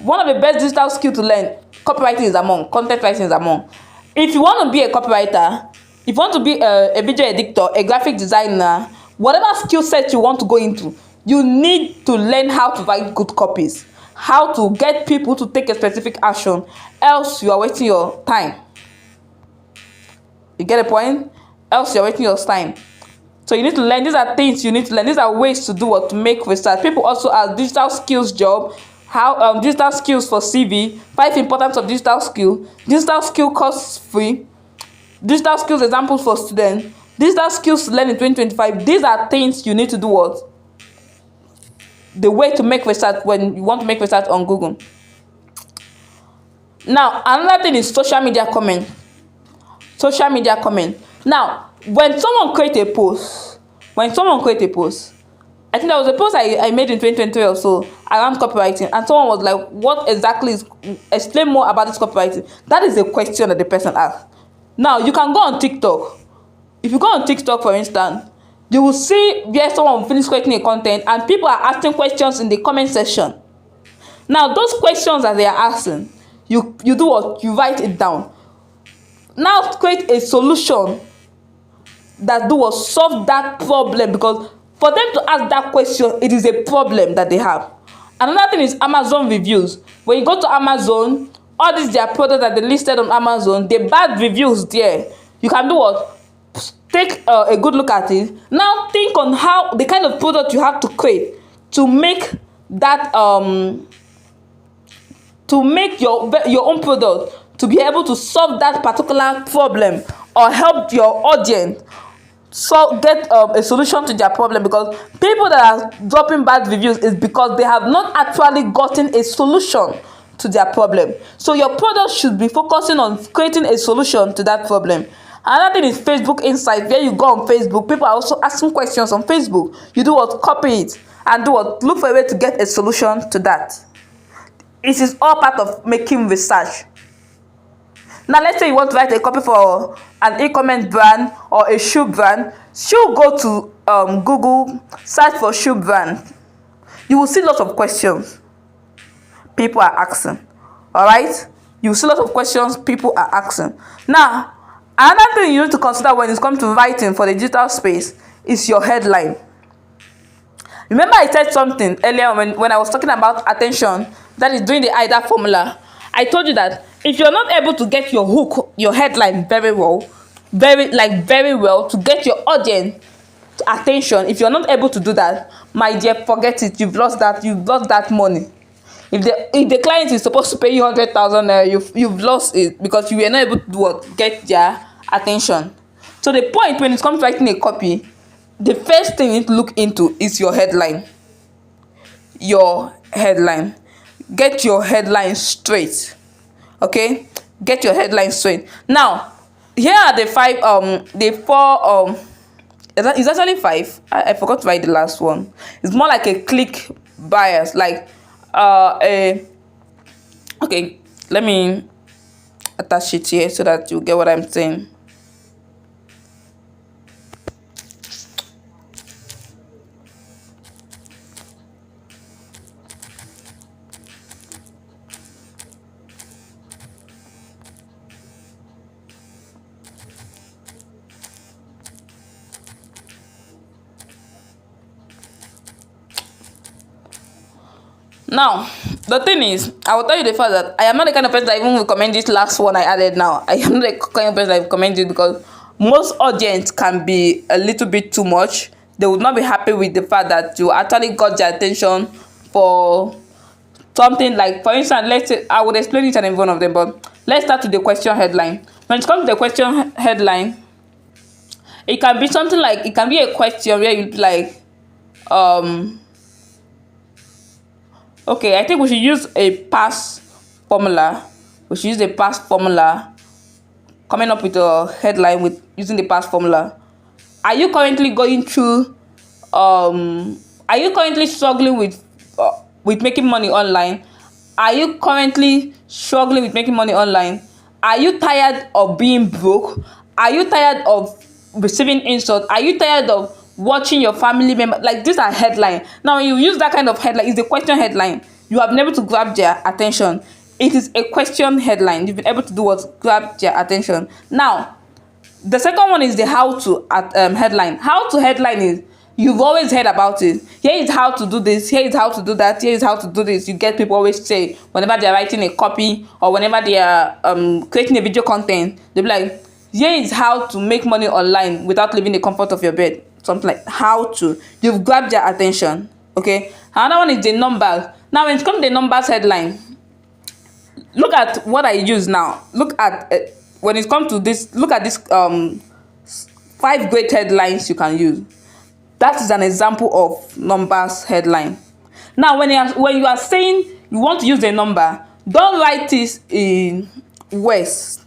A: one of the best digital skill to learn, copywriting is among, content writing is among. If you want to be a copywriter, if you want to be a video editor, a graphic designer, whatever skill set you want to go into, you need to learn how to write good copies, how to get people to take a specific action, else you are wasting your time. You get a point? Else you're wasting your time. So you need to learn. These are things you need to learn. These are ways to do what? To make research. People also ask digital skills job, how digital skills for CV, 5 importance of digital skill costs free, digital skills examples for students, digital skills to learn in 2025. These are things you need to do what? The way to make research when you want to make research on Google. Now, another thing is social media comment. Social media comment. Now, when someone create a post, I think there was a post I made in 2023 or so around copywriting, and someone was like, what exactly is, explain more about this copywriting. That is a question that the person asked. Now, you can go on TikTok. If you go on TikTok, for instance, you will see where someone finished creating a content and people are asking questions in the comment section. Now, those questions that they are asking, you do what? You write it down. Now create a solution that do what? Solve that problem, because for them to ask that question, it is a problem that they have. Another thing is Amazon reviews. When you go to Amazon, all these their products that they listed on Amazon, the bad reviews there. You can do what? Take a good look at it. Now think on how the kind of product you have to create to make that to make your own product to be able to solve that particular problem or help your audience get a solution to their problem. Because people that are dropping bad reviews is because they have not actually gotten a solution to their problem. So your product should be focusing on creating a solution to that problem. Another thing is Facebook Insight, where you go on Facebook. People are also asking questions on Facebook. You do what? Copy it and do what? Look for a way to get a solution to that. It is all part of making research. Now, let's say you want to write a copy for an e-commerce brand or a shoe brand. You go to Google, search for shoe brand. You will see lots of questions people are asking. All right? You will see lots of questions people are asking. Now, another thing you need to consider when it comes to writing for the digital space is your headline. Remember I said something earlier when I was talking about attention, that is doing the AIDA formula. I told you that if you're not able to get your hook, your headline very well, to get your audience attention, if you're not able to do that, my dear, forget it. You've lost that money. If the client is supposed to pay you 100,000, you've lost it, because you were not able to get their attention. So the point when it comes to writing a copy, the first thing you need to look into is your headline. Your headline. Get your headline straight. Okay? Get your headline straight. Now, here are the four it's actually 5. I forgot to write the last one. It's more like a click bias, like okay, let me attach it here so that you get what I'm saying. Now, the thing is, I will tell you the fact that I am not the kind of person that even recommend this last one I added now. I am not the kind of person that recommend it because most audience can be a little bit too much. They would not be happy with the fact that you actually got their attention for something like, for instance, let's say, I would explain each and every one of them, but let's start with the question headline. When it comes to the question headline, it can be something like, it can be a question where you like, okay, I think we should use a PAS formula. We should use the PAS formula, coming up with a headline with using the PAS formula. Are you currently going through, are you currently struggling with making money online? Are you currently struggling with making money online? Are you tired of being broke? Are you tired of receiving insults? Are you tired of watching your family member? Like, these are headline. Now when you use that kind of headline, it's a question headline. You have been able to grab their attention. It is a question headline. You've been able to do what? Grab their attention. Now the second one is the how to headline. How to headline is, you've always heard about it. Here is how to do this, here is how to do that, here is how to do this. You get people always say whenever they're writing a copy or whenever they are creating a video content, they'll be like, here is how to make money online without leaving the comfort of your bed. Something like how to. You've grabbed their attention. Okay. Another one is the numbers. Now when it comes to the numbers headline, look at what I use now. Look at when it comes to this, look at this 5 great headlines you can use. That is an example of numbers headline. Now when you are saying you want to use a number, don't write this in words.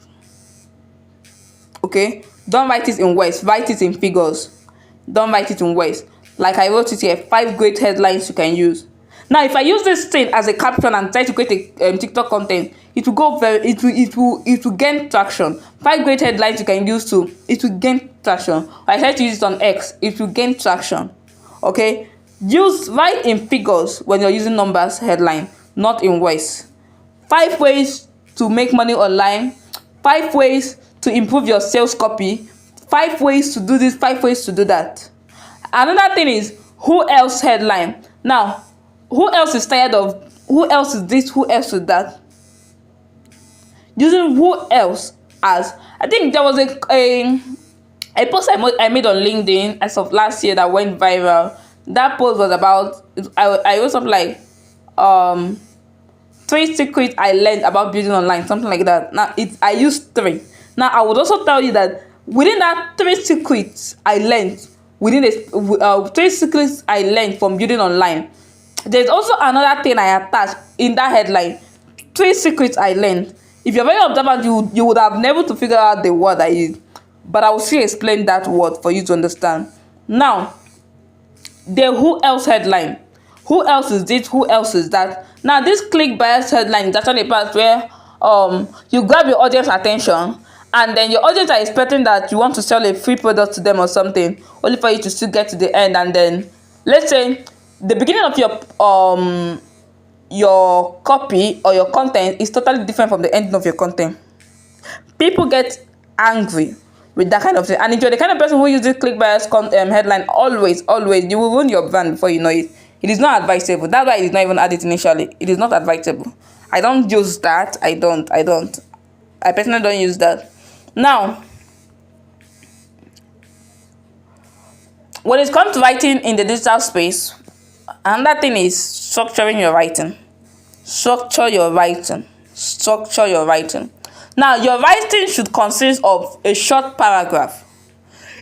A: Okay, don't write it in words, write it in figures. Don't write it in words. Like I wrote it here, 5 great headlines you can use. Now if I use this thing as a caption and try to create a TikTok content, it will go very, it will gain traction. 5 great headlines you can use to, it will gain traction. Or I try to use it on X, it will gain traction. Okay, write in figures when you're using numbers headline, not in words. 5 ways to make money online, 5 ways to improve your sales copy, 5 ways to do this, 5 ways to do that. Another thing is who else headline. Now who else is tired of, who else is this, who else is that. Using who else as, I think there was a post I made on LinkedIn as of last year that went viral. That post was about, I wrote something like 3 secrets I learned about building online, something like that. Now I used 3. Now I would also tell you that within that 3 secrets I learned, within the 3 secrets I learned from building online, there's also another thing I attached in that headline. 3 secrets I learned. If you're very observant, you would have been able to figure out the word I used, but I will still explain that word for you to understand. Now the who else headline. Who else is this, who else is that. Now this click bias headline is actually a part where you grab your audience attention, and then your audience are expecting that you want to sell a free product to them or something, only for you to still get to the end. And then let's say the beginning of your copy or your content is totally different from the ending of your content. People get angry with that kind of thing. And if you're the kind of person who uses click bias headline, always you will ruin your brand before you know it. It is not advisable. That's why it is not even added initially. It is not advisable. I don't use that. I personally don't use that. Now when it comes to writing in the digital space, another thing is structuring your writing. Structure your writing. Now your writing should consist of a short paragraph.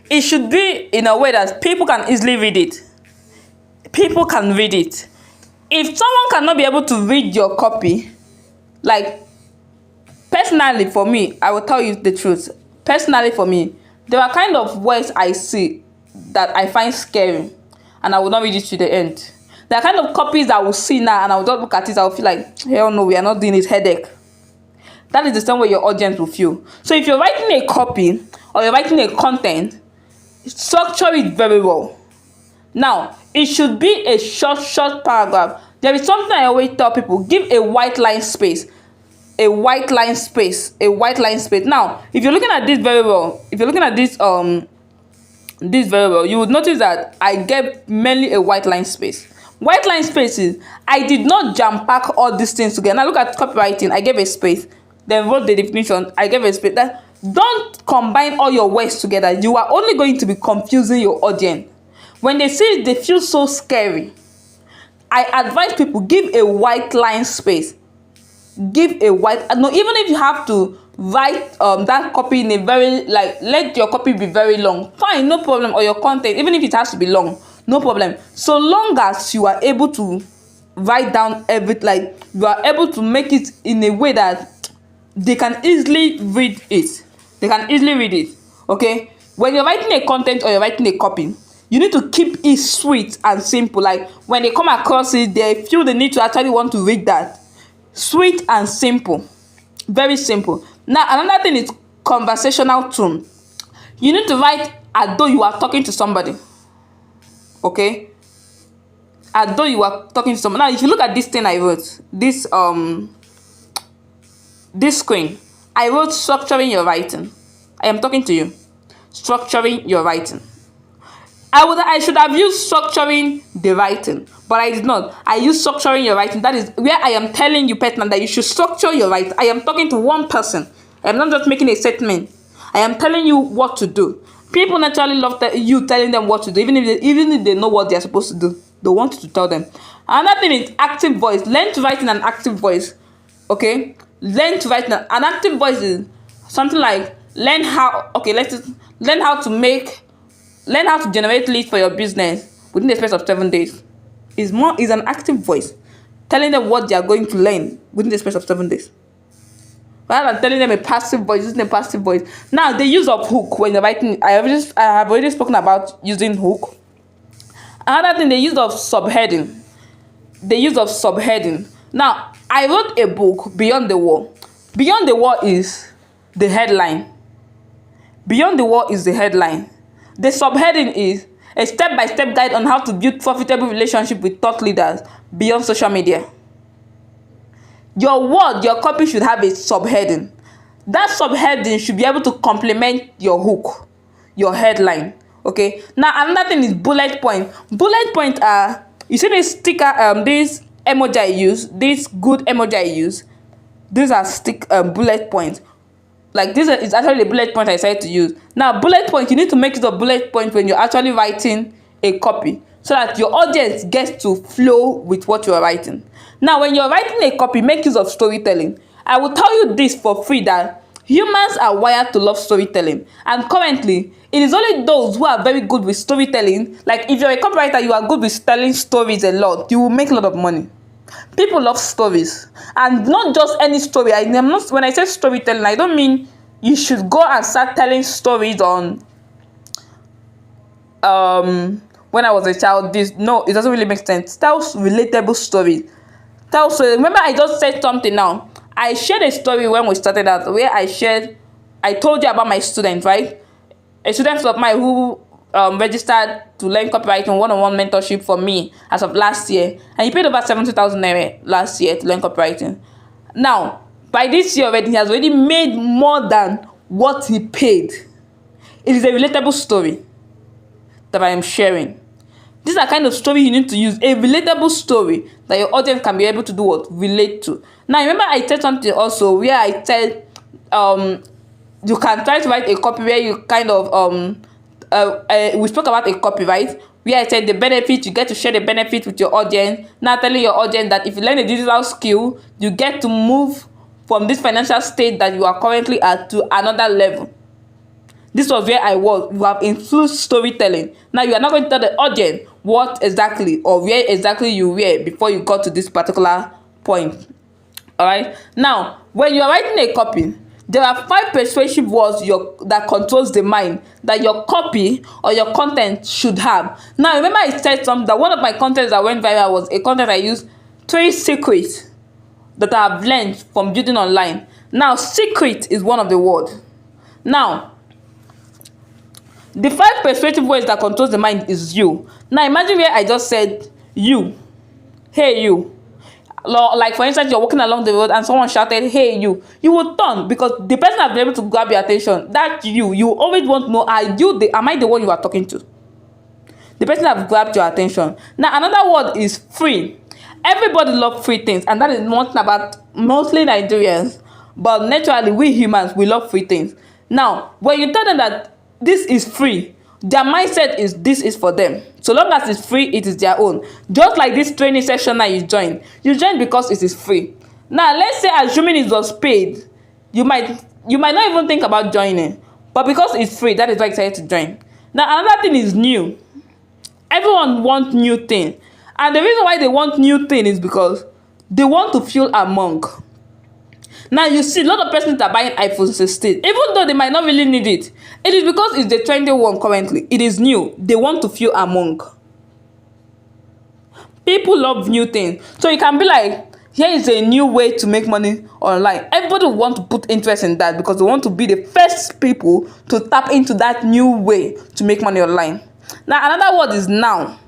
A: It should be in a way that people can easily read it. People can read it. If someone cannot be able to read your copy, like personally for me, I will tell you the truth. Personally for me, there are kind of words I see that I find scary, and I will not read it to the end. There are kind of copies I will see now, and I will just look at it, I will feel like, hell no, we are not doing it, headache. that is the same way your audience will feel. So if you're writing a copy or you're writing a content, structure it very well. Now, it should be a short paragraph. There is something I always tell people: give a white line space. A white line space. A white line space. Now, if you're looking at this very well, this very well, you would notice that I gave mainly a white line space. White line spaces, I did not jam pack all these things together. Now look at copywriting, I gave a space, then wrote the definition, I gave a space. That, don't combine all your words together. You are only going to be confusing your audience. When they see it, they feel so scary. I advise people, give a white line space. Give a white, no, even if you have to write that copy in a very, like, let your copy be very long, fine, no problem. Or your content, even if it has to be long, no problem, so long as you are able to write down everything, like you are able to make it in a way that they can easily read it. Okay, when you're writing a content or you're writing a copy, you need to keep it sweet and simple. Like when they come across it, they feel the need to actually want to read that. Sweet and simple, very simple. Now another thing is conversational tone. You need to write as though you are talking to somebody. Okay, as though you are talking to someone. Now if you look at this thing I wrote, this screen, I wrote structuring your writing. I am talking to you. Structuring your writing. I should have used structuring the writing, but I did not. I used structuring your writing. That is where I am telling you, partner, that you should structure your writing. I am talking to one person. I am not just making a statement. I am telling you what to do. People naturally love you telling them what to do, even if they know what they are supposed to do. They want you to tell them. Another thing is active voice. Learn to write in an active voice. Okay, learn to write in an active voice is something like learn how to generate leads for your business within the space of 7 days. Is an active voice telling them what they are going to learn within the space of 7 days. Rather than telling them a passive voice, using a passive voice. Now, the use of hook when you're writing, I have already spoken about using hook. Another thing, the use of subheading. Now, I wrote a book, Beyond the Wall. Beyond the Wall is the headline. The subheading is a step-by-step guide on how to build profitable relationship with thought leaders beyond social media. Your copy should have a subheading. That subheading should be able to complement your hook, your headline. Okay. Now another thing is bullet point. Bullet point are, you see this sticker, this emoji I use, this good emoji I use. These are bullet points. Like this is actually the bullet point I decided to use. Now bullet point, you need to make it a bullet point when you're actually writing a copy, so that your audience gets to flow with what you are writing. Now when you're writing a copy, make use of storytelling. I will tell you this for free, that humans are wired to love storytelling, and currently it is only those who are very good with storytelling. Like if you're a copywriter, you are good with telling stories a lot, you will make a lot of money. People love stories, and not just any story. When I say storytelling, I don't mean you should go and start telling stories on when I was a child. No, it doesn't really make sense. Tell relatable stories. Remember I just said something now. I shared a story when we started out, where I told you about my student, right? A student of mine who registered to learn copywriting, one-on-one mentorship for me as of last year, and he paid over 70,000 naira last year to learn copywriting. Now, by this year already, he has already made more than what he paid. It is a relatable story that I am sharing. These are kind of story you need to use, a relatable story that your audience can be able to do what? Relate to. Now, remember I said something also where I said you can try to write a copy where you kind of we spoke about a copy, right? Where I said the benefit, you get to share the benefit with your audience. Now telling your audience that if you learn a digital skill, you get to move from this financial state that you are currently at to another level. This was where I was. You have infused storytelling. Now you are not going to tell the audience what exactly or where exactly you were before you got to this particular point. All right. Now, when you are writing a copy, there are 5 persuasive words that controls the mind that your copy or your content should have. Now, remember I said something that one of my contents that went viral was a content I used 3 secrets that I have learned from building online. Now, secret is one of the words. Now, the 5 persuasive words that controls the mind is you. Now, imagine where I just said you. Hey, you. Like, for instance, you're walking along the road and someone shouted, hey, you. You will turn because the person has been able to grab your attention. That's you. You always want to know, am I the one you are talking to? The person has grabbed your attention. Now, another word is free. Everybody loves free things, and that is one thing about mostly Nigerians. But naturally, we humans, we love free things. Now, when you tell them that this is free, their mindset is this is for them. So long as it's free, it is their own. Just like this training session that you join because it is free. Now, let's say assuming it was paid, you might not even think about joining, but because it's free, that is why you decided to join. Now, another thing is new. Everyone wants new thing, and the reason why they want new thing is because they want to feel among. Now, you see a lot of persons that are buying iPhone 16, even though they might not really need it. It is because it's the trendy one currently. It is new. They want to feel among. People love new things. So you can be like, here is a new way to make money online. Everybody will want to put interest in that because they want to be the first people to tap into that new way to make money online. Now, another word is now.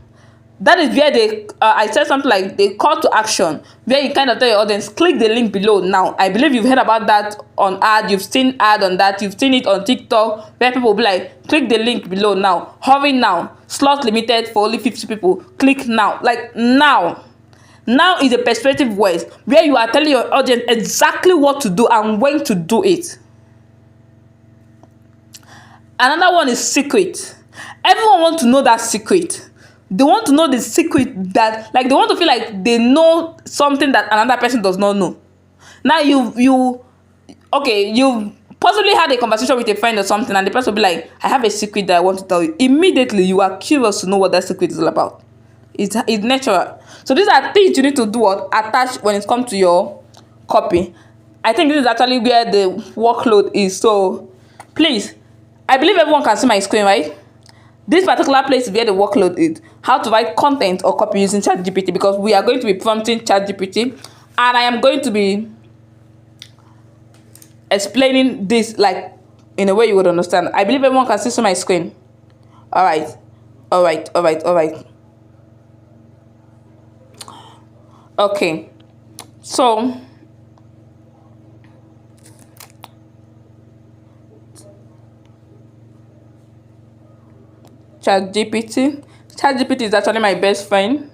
A: That is where I said something like the call to action, where you kind of tell your audience, click the link below now. I believe you've heard about that on ad, you've seen ad on that, you've seen it on TikTok, where people will be like, click the link below now, hurry now, slot limited for only 50 people, click now. Like now. Now is a persuasive word where you are telling your audience exactly what to do and when to do it. Another one is secret. Everyone wants to know that secret. They want to know the secret that, like, they want to feel like they know something that another person does not know. Now, you possibly had a conversation with a friend or something, and the person will be like, I have a secret that I want to tell you. Immediately, you are curious to know what that secret is all about. It's natural. So these are things you need to do attach when it comes to your copy. I think this is actually where the workload is. So please, I believe everyone can see my screen, right? This particular place is where the workload is. How to write content or copy using ChatGPT, because we are going to be prompting ChatGPT, and I am going to be explaining this like in a way you would understand. I believe everyone can see my screen. All right. Okay. So ChatGPT is actually my best friend.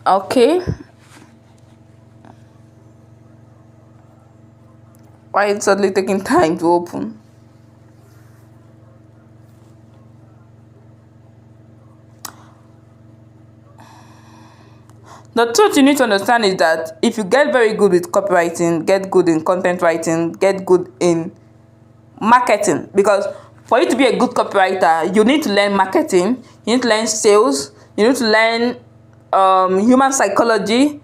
A: Okay. Why it's suddenly taking time to open? The truth you need to understand is that if you get very good with copywriting, get good in content writing, get good in marketing, because for you to be a good copywriter, you need to learn marketing, you need to learn sales, you need to learn human psychology,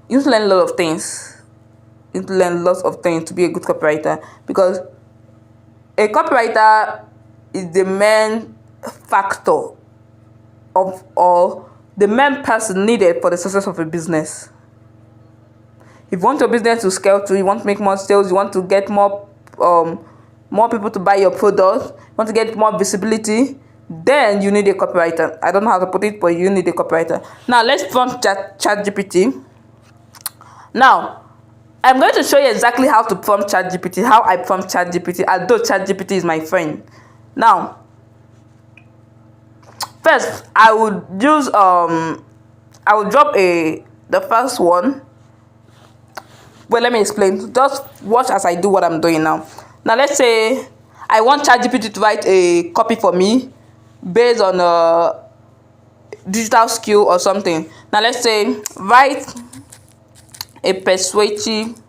A: you need to learn a lot of things. You need to learn lots of things to be a good copywriter, because a copywriter is the main factor of, or the main person needed for the success of a business. If you want your business to scale to, you want to make more sales, you want to get more people to buy your product, you want to get more visibility, then you need a copywriter. I don't know how to put it, but you need a copywriter. Now, let's prompt ChatGPT. Now, I'm going to show you exactly how to prompt ChatGPT, how I prompt ChatGPT, although ChatGPT is my friend. Now, first, I would use I will drop the first one. Well, let me explain. Just watch as I do what I'm doing now. Now, let's say I want ChatGPT to write a copy for me based on a digital skill or something. Now, let's say write a persuasive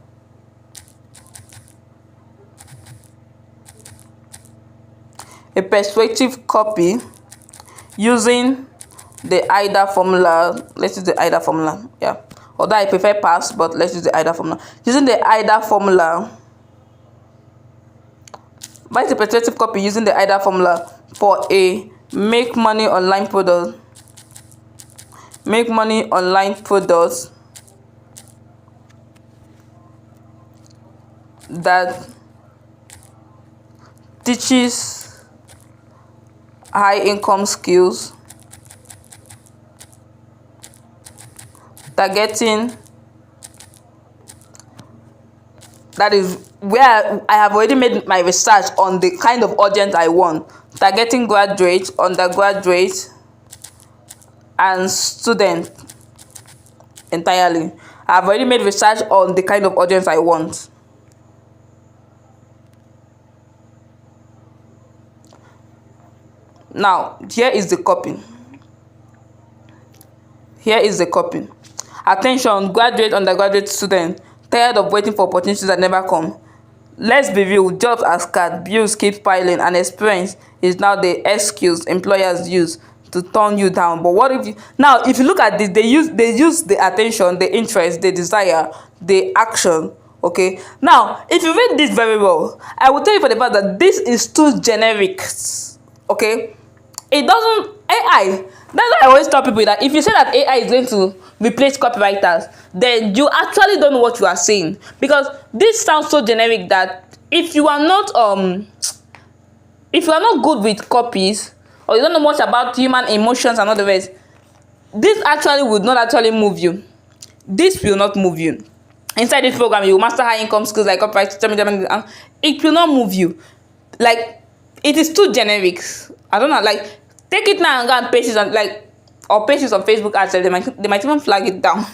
A: a persuasive copy using the AIDA formula. Let's use the AIDA formula. Yeah. Although I prefer PAS, but let's use the AIDA formula. Using the AIDA formula. Write a persuasive copy using the AIDA formula for a make money online product. Make money online products that teaches high income skills, targeting, that is where I have already made my research on the kind of audience I want, targeting graduates, undergraduates, and students entirely. I've already made research on the kind of audience I want. Now, here is the copy. Here is the copy. Attention, graduate, undergraduate student, tired of waiting for opportunities that never come. Let's be real, jobs are scarce, bills keep piling, and experience is now the excuse employers use to turn you down. But what if you now, if you look at this, they use the attention, the interest, the desire, the action. Okay, now if you read this very well, I will tell you for the fact that this is too generic. Okay, it doesn't AI. That's why I always tell people that if you say that AI is going to replace copywriters, then you actually don't know what you are saying, because this sounds so generic that if you are not good with copies, or you don't know much about human emotions and all the rest, this actually would not actually move you. This will not move you. Inside this program, you will master high income skills like copywriting. It will not move you. Like, it is too generic. I don't know. Like, take it now and go and paste it on or paste it on Facebook ads. They might even flag it down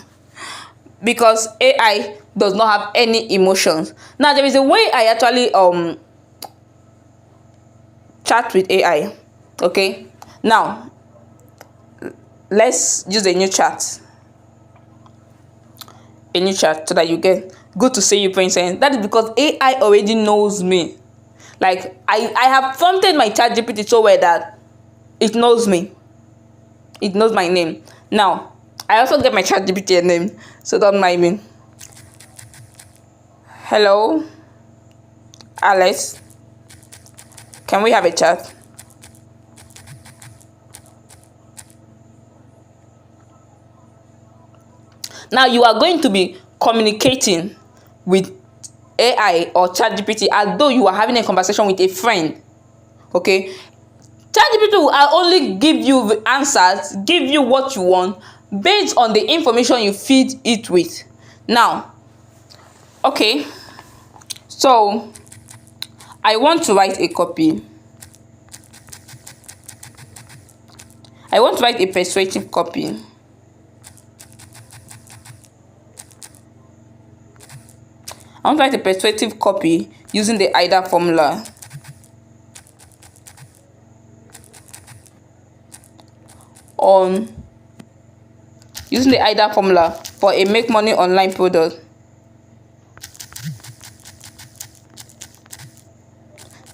A: because AI does not have any emotions. Now, there is a way I actually chat with AI. Okay, now let's use a new chat so that you get good to see you, princess. That is because AI already knows me. Like, I have prompted my chat GPT so well that it knows me. It knows my name. Now, I also get my chat GPT a name, so don't mind me. Hello, Alex. Can we have a chat? Now you are going to be communicating with AI or ChatGPT as though you are having a conversation with a friend. Okay, ChatGPT will only give you the answers, give you what you want based on the information you feed it with. Now, okay, so I want to write a copy. I want to write a persuasive copy. I want to write a persuasive copy using the AIDA formula. Using the AIDA formula for a make money online product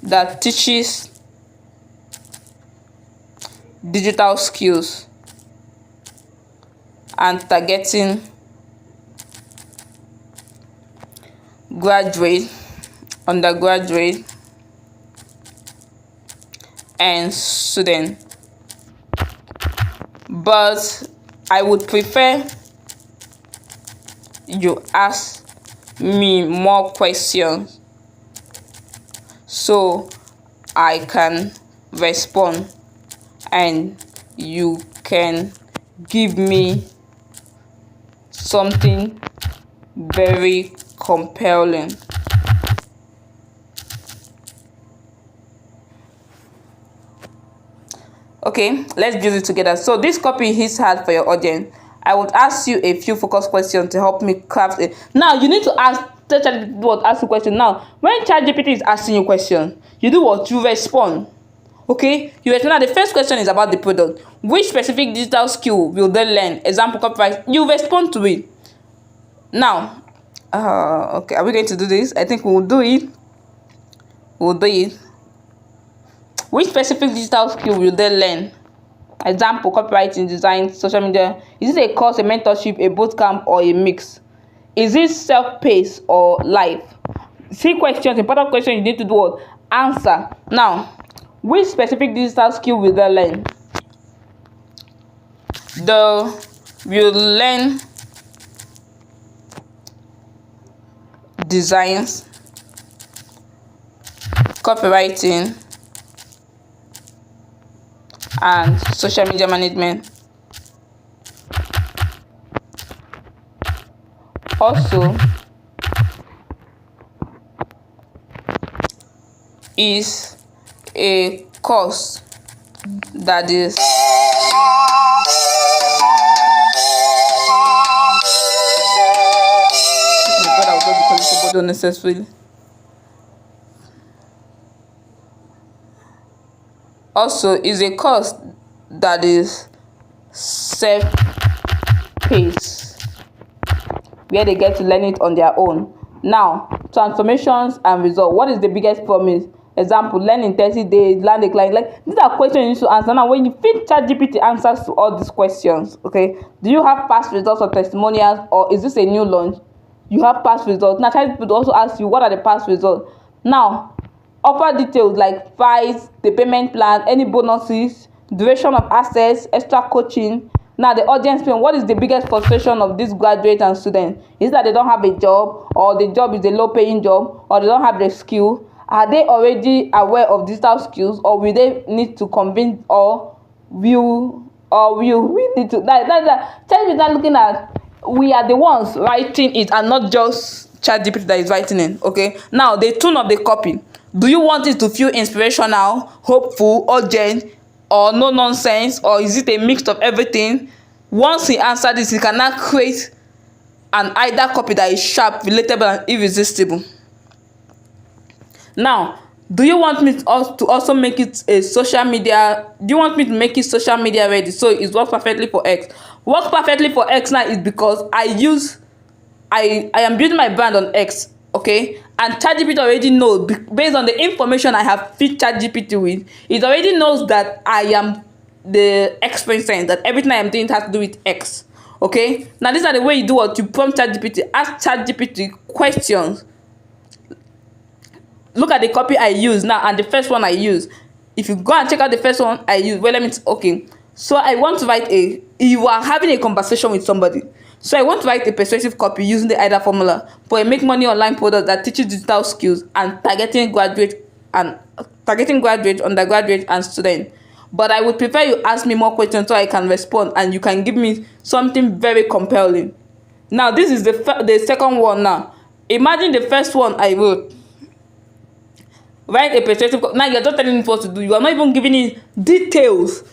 A: that teaches digital skills and targeting graduate, undergraduate, and student. But I would prefer you ask me more questions so I can respond and you can give me something very compelling. Okay, let's build it together. So this copy hits hard for your audience. I would ask you a few focus questions to help me craft it. Now you need to ask the question. Now when ChatGPT is asking you questions, you do what? You respond. Okay, you respond. Now the first question is about the product. Which specific digital skill will they learn? Example, copyright. You respond to it. Now, okay, are we going to do this? I think we'll do it. Which specific digital skill will they learn? Example: copywriting, design, social media. Is it a course, a mentorship, a bootcamp, or a mix? Is it self-paced or live? See questions, important questions you need to do what? Answer. Now, which specific digital skill will they learn? They will learn designs, copywriting, and social media management. Also, is a course that is unnecessarily. Also, is a course that is self-paced, where they get to learn it on their own. Now, transformations and results. What is the biggest promise? Example: learn in 30 days, land a client. Like, these are questions you need to answer. Now, when you feed ChatGPT answers to all these questions, okay, do you have past results or testimonials, or is this a new launch? You have past results. Now, ChatGPT will also ask you, what are the past results? Now, offer details like price, the payment plan, any bonuses, duration of access, extra coaching. Now, the audience plan. What is the biggest frustration of this graduate and student? Is it that they don't have a job, or the job is a low-paying job, or they don't have the skill? Are they already aware of digital skills, or will they need to convince, or will we need to? ChatGPT is not looking at. We are the ones writing it, and not just ChatGPT that is writing it. Okay. Now, the tone of the copy. Do you want it to feel inspirational, hopeful, urgent, or no nonsense, or is it a mix of everything? Once he answered this, he can now create an AIDA copy that is sharp, relatable, and irresistible. Now, do you want me to also make it a social media? Do you want me to make it social media ready so it works perfectly for X? Works perfectly for X now is because I am building my brand on X, okay? And ChatGPT already knows, based on the information I have fed ChatGPT with, it already knows that I am the X person, that everything I am doing has to do with X, okay? Now, these are the way you do what you prompt ChatGPT. Ask ChatGPT questions. Look at the copy I use now and the first one I use. If you go and check out the first one I use, well, okay. So I want to write you are having a conversation with somebody. So I want to write a persuasive copy using the AIDA formula for a make money online product that teaches digital skills and targeting graduate, undergraduate, and student. But I would prefer you ask me more questions so I can respond and you can give me something very compelling. Now, this is the second one. Now, imagine the first one I wrote. Write a persuasive. Now you're just telling it what to do. You are not even giving it details.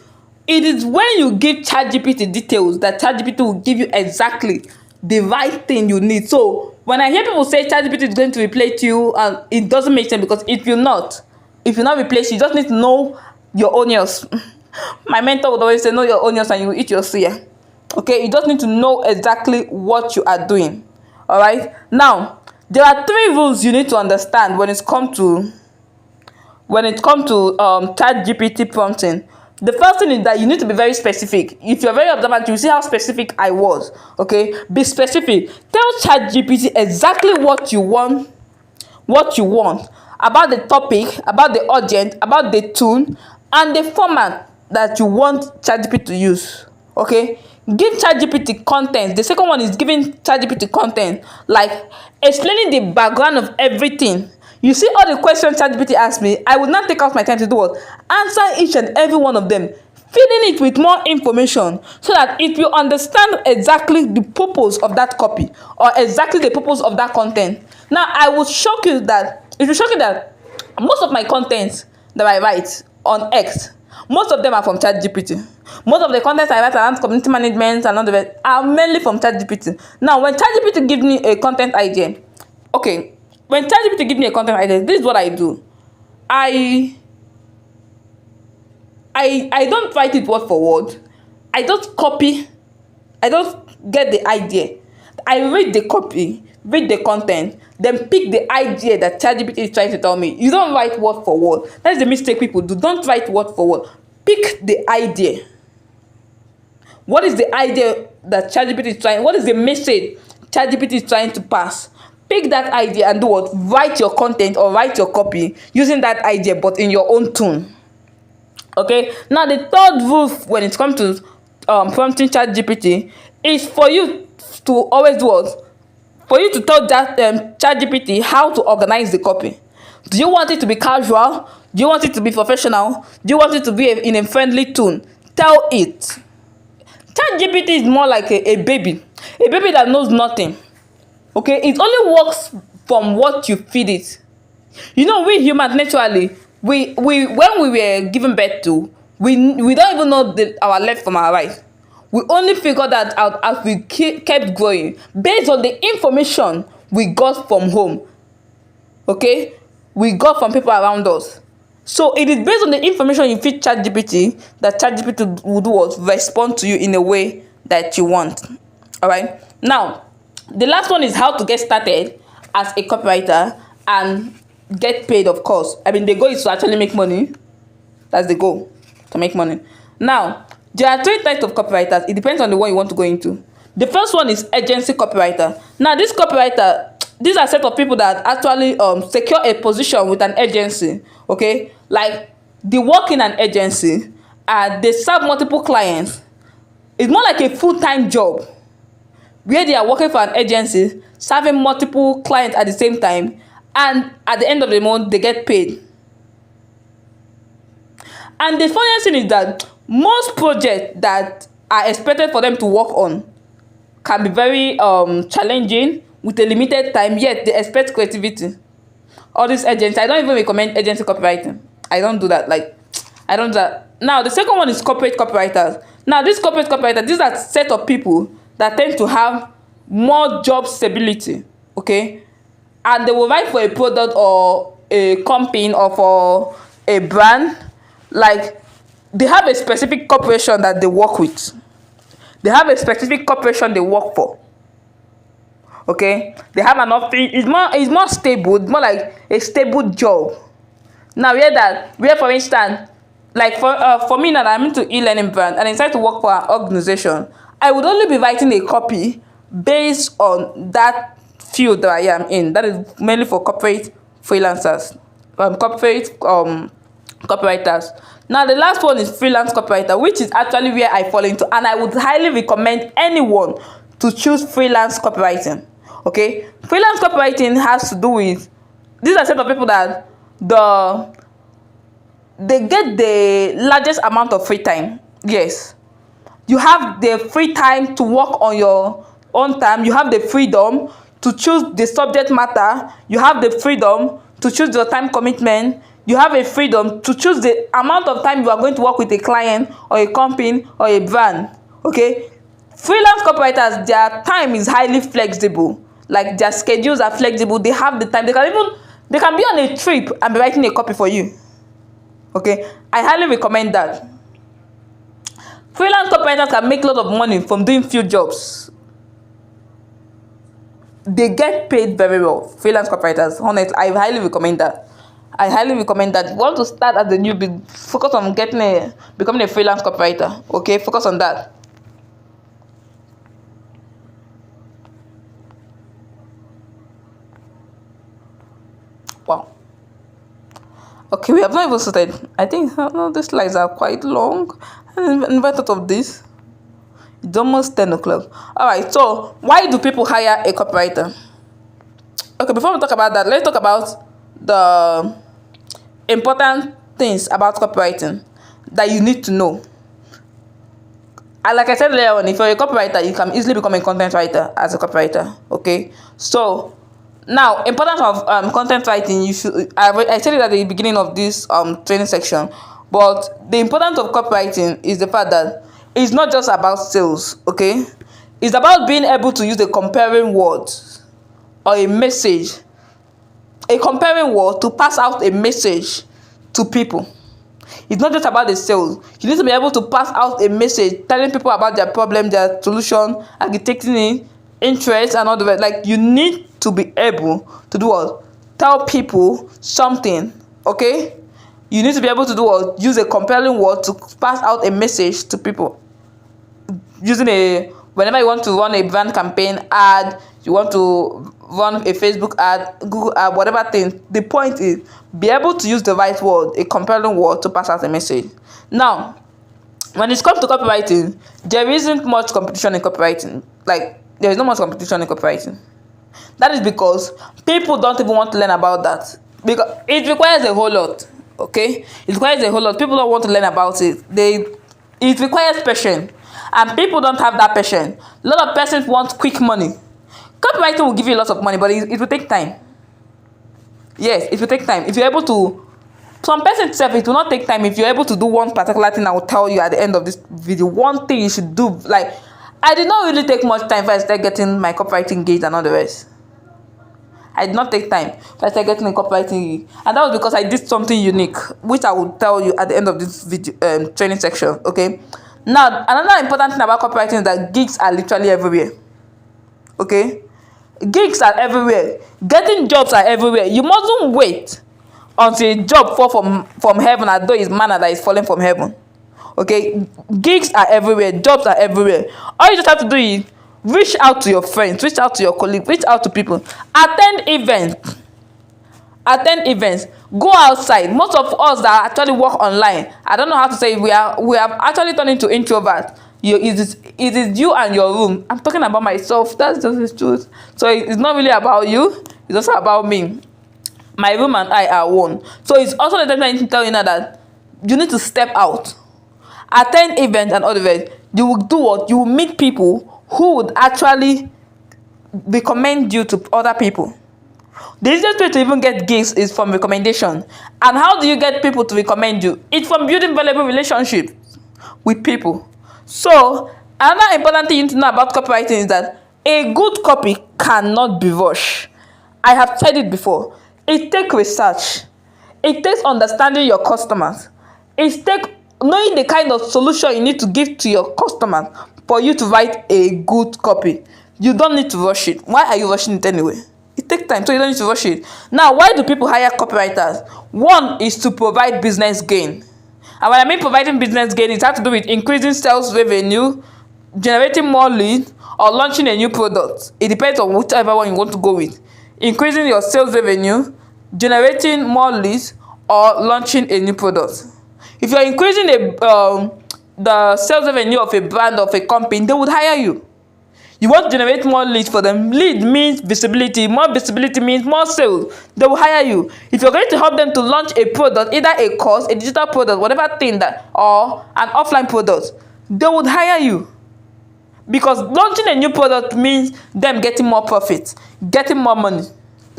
A: It is when you give ChatGPT details that ChatGPT will give you exactly the right thing you need. So when I hear people say ChatGPT is going to replace you, and it doesn't make sense, because if you not replace you just need to know your onions. My mentor would always say, know your onions and you will eat your suya. Okay, you just need to know exactly what you are doing. All right. Now, there are 3 rules you need to understand when it comes to ChatGPT prompting. The first thing is that you need to be very specific. If you're very observant, you see how specific I was. Okay, be specific. Tell ChatGPT exactly what you want about the topic, about the audience, about the tune, and the format that you want ChatGPT to use. Okay, give ChatGPT content. The second one is giving ChatGPT content, like explaining the background of everything. You see all the questions ChatGPT asked me, I would not take out my time to do what? Answer each and every one of them, filling it with more information so that if you understand exactly the purpose of that copy or exactly the purpose of that content. Now, it will shock you that most of my content that I write on X, most of them are from ChatGPT. Most of the content I write around community management and all the rest are mainly from ChatGPT. Now, when ChatGPT gives me a content idea, okay, when ChatGPT gives me a content idea, this is what I do. I don't write it word for word. I just copy. I just get the idea. I read the copy, read the content, then pick the idea that ChatGPT is trying to tell me. You don't write word for word. That's the mistake people do. Don't write word for word. Pick the idea. What is the idea that ChatGPT is trying? What is the message ChatGPT is trying to pass? Pick that idea and do what? Write your content or write your copy using that idea, but in your own tone. Okay. Now the third rule when it comes to prompting ChatGPT is for you to always do what? For you to tell that ChatGPT how to organize the copy. Do you want it to be casual? Do you want it to be professional? Do you want it to be in a friendly tone? Tell it. ChatGPT is more like a baby that knows nothing. Okay, it only works from what you feed it. You know, we humans naturally, we when we were given birth to, we don't even know our left from our right. We only figured that out as we kept growing based on the information we got from home. Okay, we got from people around us. So it is based on the information you feed ChatGPT that ChatGPT will do what? Respond to you in a way that you want. All right. Now, the last one is how to get started as a copywriter and get paid, of course. I mean, the goal is to actually make money. That's the goal, to make money. Now, there are 3 types of copywriters. It depends on the one you want to go into. The first one is agency copywriter. Now, this copywriter, these are a set of people that actually secure a position with an agency. Okay, like they work in an agency and they serve multiple clients. It's more like a full-time job where they are working for an agency, serving multiple clients at the same time, and at the end of the month they get paid. And the funniest thing is that most projects that are expected for them to work on can be very challenging with a limited time, yet they expect creativity. All these agents, I don't even recommend agency copywriting. I don't do that. Like, I don't do that. Now, the second one is corporate copywriters. Now, these corporate copywriters, these are a set of people that tend to have more job stability. Okay, and they will write for a product or a company or for a brand. Like, they have a specific corporation that they work with. They have a specific corporation they work for. Okay, they have an office. It's more stable. It's more like a stable job. Now, where for instance, like for me now, I'm into e-learning brand and I decide to work for an organization, I would only be writing a copy based on that field that I am in. That is mainly for corporate freelancers, copywriters. Now, the last one is freelance copywriter, which is actually where I fall into, and I would highly recommend anyone to choose freelance copywriting. Okay, freelance copywriting has to do with, these are set of people that they get the largest amount of free time. Yes, you have the free time to work on your own time. You have the freedom to choose the subject matter. You have the freedom to choose your time commitment. You have a freedom to choose the amount of time you are going to work with a client or a company or a brand. Okay, freelance copywriters, their time is highly flexible. Like, their schedules are flexible. They have the time. They can be on a trip and be writing a copy for you. Okay, I highly recommend that. Freelance copywriters can make a lot of money from doing few jobs. They get paid very well. Freelance copywriters, honestly, I highly recommend that. I highly recommend that. If you want to start as a newbie, focus on becoming a freelance copywriter. Okay, focus on that. Wow. Okay, we have not even started. I think these slides are quite long. I never thought of this. It's almost 10 o'clock. Alright, so why do people hire a copywriter? Okay, before we talk about that, let's talk about the important things about copywriting that you need to know. And like I said earlier on, if you're a copywriter, you can easily become a content writer as a copywriter. Okay, so now, importance of content writing, I said it at the beginning of this training section, but the importance of copywriting is the fact that it's not just about sales. Okay, it's about being able to use a comparing word or a message, a comparing word to pass out a message to people. It's not just about the sales. You need to be able to pass out a message telling people about their problem, their solution, architecting it interest and all the rest. Like, you need to be able to do what? Tell people something, okay? You need to be able to do what? Use a compelling word to pass out a message to people. Using whenever you want to run a brand campaign ad, you want to run a Facebook ad, Google ad, whatever thing, the point is be able to use the right word, a compelling word, to pass out a message. Now, when it comes to copywriting, there isn't much competition in copywriting. Like, there is not much competition in copywriting. That is because people don't even want to learn about that, because it requires a whole lot. Okay, it requires a whole lot. People don't want to learn about it. It requires patience, and people don't have that patience. A lot of persons want quick money. Copywriting will give you a lot of money, but it will take time. Yes, it will take time. If you're able to, some persons itself, it will not take time. If you're able to do one particular thing, I will tell you at the end of this video one thing you should do. Like, I did not really take much time first I started getting my copywriting gig and all the rest. I did not take time first I started getting a copywriting gig, and that was because I did something unique, which I will tell you at the end of this video training section. Okay. Now, another important thing about copywriting is that gigs are literally everywhere. Okay, gigs are everywhere. Getting jobs are everywhere. You mustn't wait until a job fall from heaven, as though it's manna that is falling from heaven. Okay, gigs are everywhere, jobs are everywhere. All you just have to do is reach out to your friends, reach out to your colleagues, reach out to people, attend events, go outside. Most of us that actually work online, I don't know how to say it, we have actually turned into introverts. It is you and your room. I'm talking about myself, that's just the truth. So it's not really about you, it's also about me. My room and I are one. So it's also the time I need to tell you now that you need to step out, attend events and all the rest. You will do what? You will meet people who would actually recommend you to other people. The easiest way to even get gigs is from recommendation. And how do you get people to recommend you? It's from building valuable relationships with people. So another important thing you need to know about copywriting is that a good copy cannot be rushed. I have said it before. It takes research. It takes understanding your customers. It takes knowing the kind of solution you need to give to your customers for you to write a good copy. You don't need to rush it. Why are you rushing it anyway? It takes time, so you don't need to rush it. Now, why do people hire copywriters? One is to provide business gain. And when I mean providing business gain, it has to do with increasing sales revenue, generating more leads, or launching a new product. It depends on whichever one you want to go with. Increasing your sales revenue, generating more leads, or launching a new product. If you're increasing the sales revenue of a brand, of a company, they would hire you. You want to generate more leads for them. Lead means visibility. More visibility means more sales. They will hire you. If you're going to help them to launch a product, either a course, a digital product, whatever thing that, or an offline product, they would hire you. Because launching a new product means them getting more profit, getting more money,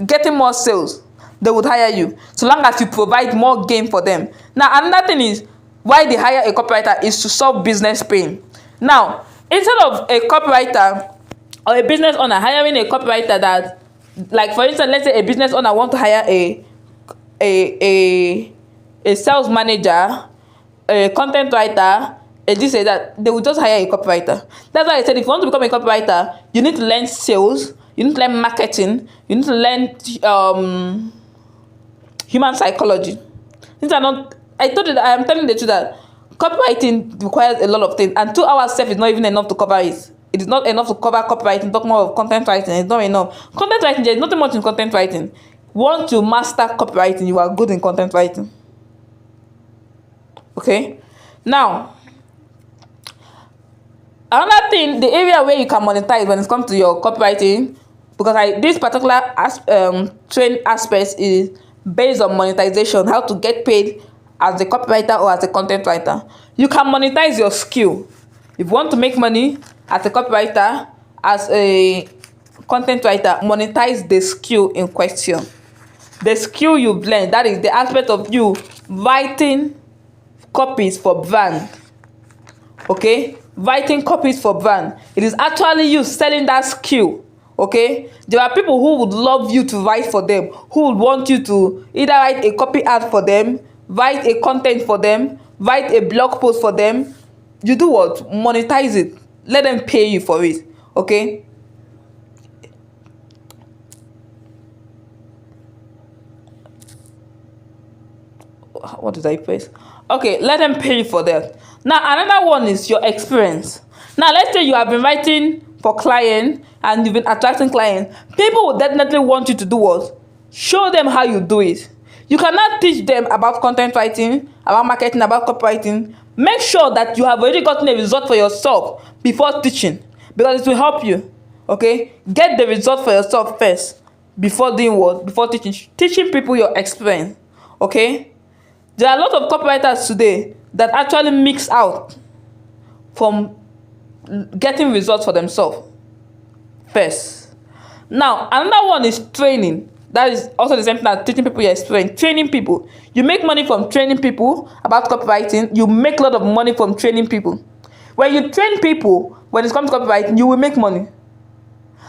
A: getting more sales. They would hire you, so long as you provide more gain for them. Now, another thing is why they hire a copywriter is to solve business pain. Now, instead of a copywriter or a business owner hiring a copywriter that, like for instance, let's say a business owner want to hire a sales manager, a content writer, that, they will just hire a copywriter. That's why I said if you want to become a copywriter, you need to learn sales, you need to learn marketing, you need to learn human psychology. These are not, I am telling the truth that copywriting requires a lot of things, and 2 hours self is not even enough to cover it. It is not enough to cover copywriting. Talk more of content writing. It's not enough. Content writing, there is nothing much in content writing. Once you master copywriting, you are good in content writing. Okay? Now, another thing, the area where you can monetize when it comes to your copywriting, because this particular train aspect is based on monetization, how to get paid as a copywriter or as a content writer. You can monetize your skill. If you want to make money as a copywriter, as a content writer, monetize the skill in question. The skill you've learned, that is the aspect of you writing copies for brand. Okay? Writing copies for brand. It is actually you selling that skill. Okay, there are people who would love you to write for them, who would want you to either write a copy ad for them, write a content for them, write a blog post for them. You do what? Monetize it. Let them pay you for it. Okay. what did I press? Okay, let them pay you for that. Now another one is your experience. Now let's say you have been writing for clients and you've been attracting clients. People will definitely want you to do what? Show them how you do it. You cannot teach them about content writing, about marketing, about copywriting. Make sure that you have already gotten a result for yourself before teaching, because it will help you. Okay, get the result for yourself first before doing what? Before teaching. Teaching people your experience. Okay, there are a lot of copywriters today that actually mix out from getting results for themselves first. Now another one is training. That is also the same thing as teaching people your experience. Training people. You make money from training people about copywriting. You make a lot of money from training people. When you train people, when it comes to copywriting, you will make money.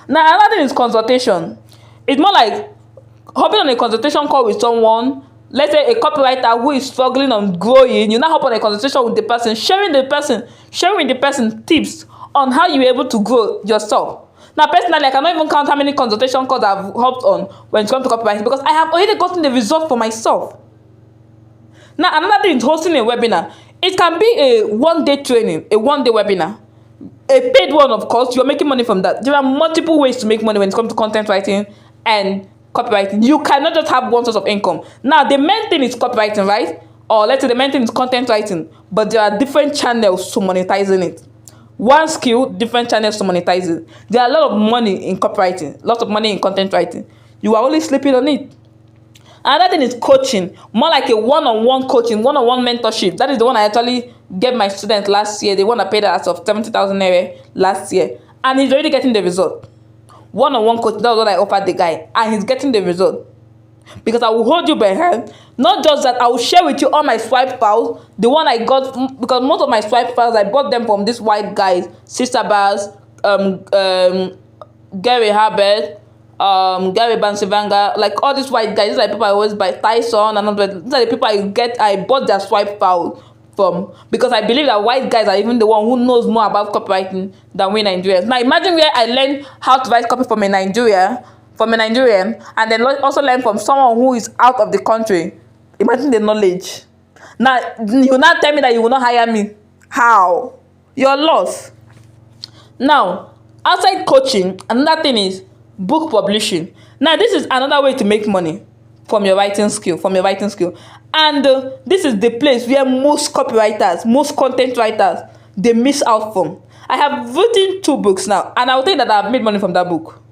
A: Now another thing is consultation. It's more like hopping on a consultation call with someone. Let's say a copywriter who is struggling on growing. You now hop on a consultation with the person, sharing with the person tips on how you're able to grow yourself. Now personally, I cannot even count how many consultation calls I've hopped on when it comes to copywriting, because I have already gotten the result for myself. Now another thing is hosting a webinar. It can be a one-day training, a one-day webinar, a paid one, of course. You're making money from that. There are multiple ways to make money when it comes to content writing and copywriting. You cannot just have one source of income. Now the main thing is copywriting, right? Or let's say the main thing is content writing, but there are different channels to monetizing it. One skill, different channels to monetize it. There are a lot of money in copywriting, lots of money in content writing. You are only sleeping on it. Another thing is coaching, more like a one-on-one coaching, one-on-one mentorship. That is the one I actually gave my student last year. The one I paid as of 70,000 naira last year, and he's already getting the result. One-on-one coaching, that was what I offered the guy, and he's getting the result. Because I will hold you by hand. Not just that, I will share with you all my swipe files. The one I got, because most of my swipe files, I bought them from these white guys, Sister Bars, Gary Herbert, Gary Bansivanga, like all these white guys. These are the people I always buy, Tyson, and all that. These are the people I bought their swipe files from, because I believe that white guys are even the one who knows more about copywriting than we Nigerians. Now imagine where I learned how to write copy from a Nigerian, and then also learn from someone who is out of the country. Imagine the knowledge. Now you now tell me that you will not hire me. How? You're lost. Now outside coaching, another thing is book publishing. Now this is another way to make money from your writing skill, and this is the place where most copywriters, most content writers, they miss out from. I have written 2 books now, and I will tell you that I've made money from that book.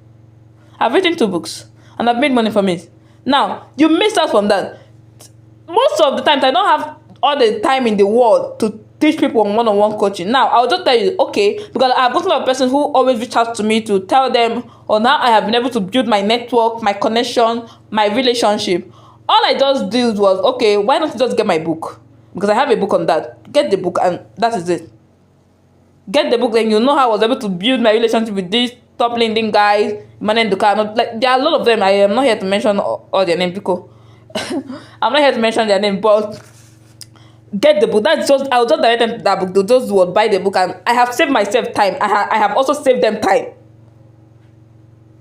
A: I've written 2 books and I've made money from it. Now, you missed out from that. Most of the times, I don't have all the time in the world to teach people on one-on-one coaching. Now, I'll just tell you, okay, because I've got a lot of persons who always reach out to me to tell them, oh, now I have been able to build my network, my connection, my relationship. All I just did was, okay, why not just get my book? Because I have a book on that. Get the book, and that is it. Get the book, then you know how I was able to build my relationship with these top LinkedIn guys, Manen Duka. Like, there are a lot of them. I am not here to mention all their names, because I'm not here to mention their name, but get the book. That's just, I'll just direct them to that book. They'll just buy the book, and I have saved myself time. I have also saved them time.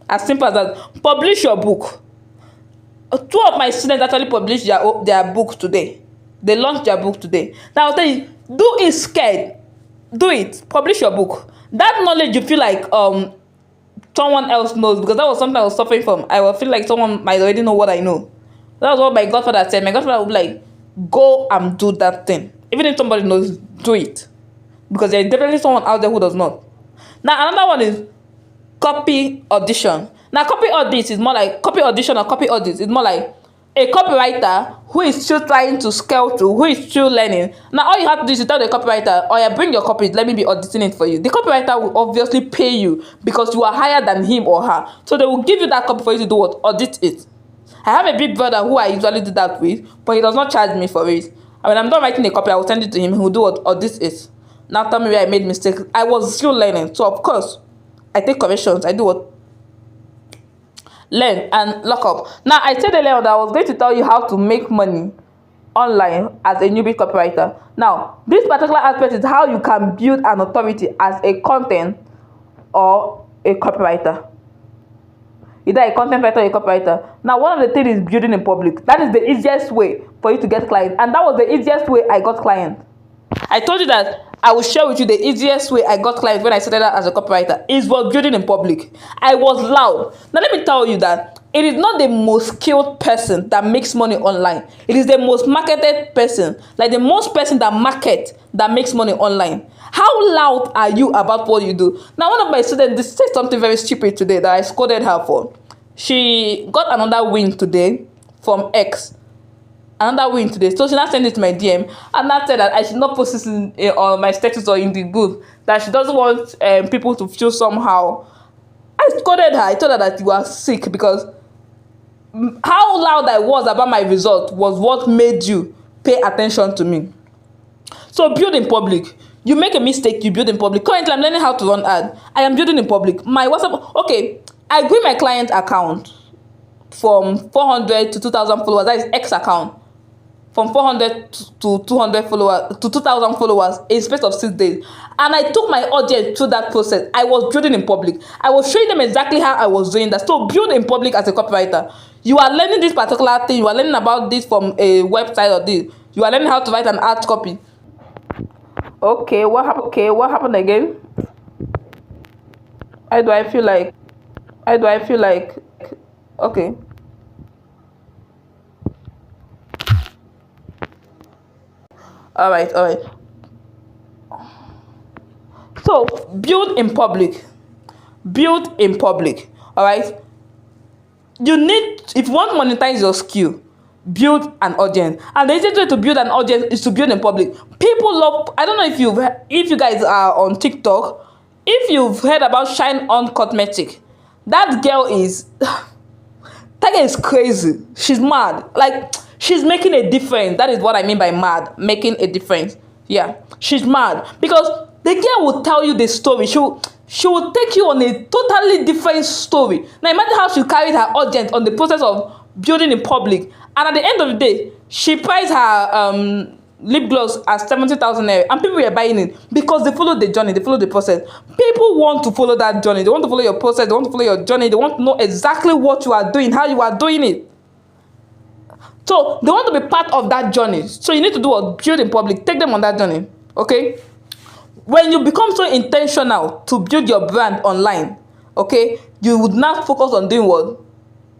A: As simple as that. Publish your book. 2 of my students actually published their books today. They launched their book today. Now I'll tell you, do it scared. Do it. Publish your book. That knowledge you feel like someone else knows, because that was something I was suffering from. I will feel like someone might already know what I know. That was what my godfather said. My godfather would be like, go and do that thing. Even if somebody knows, do it. Because there is definitely someone out there who does not. Now another one is copy audition. Now copy audit is more like copy audition or copy audit is more like a copywriter who is still trying to scale through, who is still learning. Now all you have to do is to tell the copywriter, oh yeah, bring your copy, let me be auditing it for you. The copywriter will obviously pay you because you are higher than him or her. So they will give you that copy for you to do what? Audit it. I have a big brother who I usually do that with, but he does not charge me for it. And when I'm done writing a copy, I will send it to him. He will do what? Audit it. Now tell me where I made mistakes. I was still learning. So of course, I take corrections. I do what? Learn and lock up. Now I said earlier that I was going to tell you how to make money online as a newbie copywriter. Now this particular aspect is how you can build an authority as a content or a copywriter. either a content writer or a copywriter. Now, one of the things is building in public. That is the easiest way for you to get clients, and that was the easiest way I got clients. I told you that I will share with you the easiest way I got clients when I started out as a copywriter is was building in public. I was loud. Now let me tell you that it is not the most skilled person that makes money online. It is the most marketed person, like the most person that market that makes money online. How loud are you about what you do? Now, one of my students said something very stupid today that I scolded her for. She got another win today from X. Another win today. So she now sent it to my DM and now said that I should not post this on my status or in the group. That she doesn't want people to feel somehow. I scolded her. I told her that you are sick because how loud I was about my result was what made you pay attention to me. So build in public. You make a mistake, you build in public. Currently, I'm learning how to run ads. I am building in public. My WhatsApp. Okay, I grew my client account from 400 to 2,000 followers. That is X account. From 400 to 200 followers to 2,000 followers in space of 6 days, and I took my audience through that process. I was building in public. I was showing them exactly how I was doing that. So build in public as a copywriter. You are learning this particular thing. You are learning about this from a website or this. You are learning how to write an ad copy. Okay, what happened? Okay, what happened again? How do I feel like? Okay. All right. So build in public. All right. You need, if you want to monetize your skill, build an audience, and the easiest way to build an audience is to build in public. People love. I don't know if you guys are on TikTok. If you've heard about Shine On Cosmetic, that girl is crazy. She's mad. Like, she's making a difference. That is what I mean by mad. Making a difference. Yeah, she's mad because the girl will tell you the story. She will take you on a totally different story. Now imagine how she carried her audience on the process of building in public, and at the end of the day, she priced her lip gloss at 70,000 naira, and people were buying it because they follow the journey, they follow the process. People want to follow that journey. They want to follow your process. They want to follow your journey. They want to know exactly what you are doing, how you are doing it. So they want to be part of that journey. So you need to do what? Build in public. Take them on that journey. Okay? When you become so intentional to build your brand online, okay, you would now focus on doing what?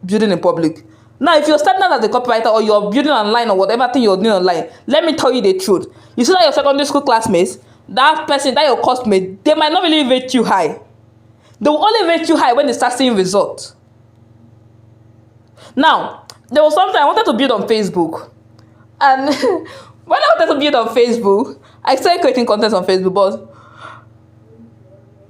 A: Building in public. Now, if you're starting out as a copywriter or you're building online or whatever thing you're doing online, let me tell you the truth. You see that your secondary school classmates, that person, that your classmate, they might not really rate you high. They will only rate you high when they start seeing results. Now, there was something I wanted to build on Facebook. And when I wanted to build on Facebook, I started creating content on Facebook, but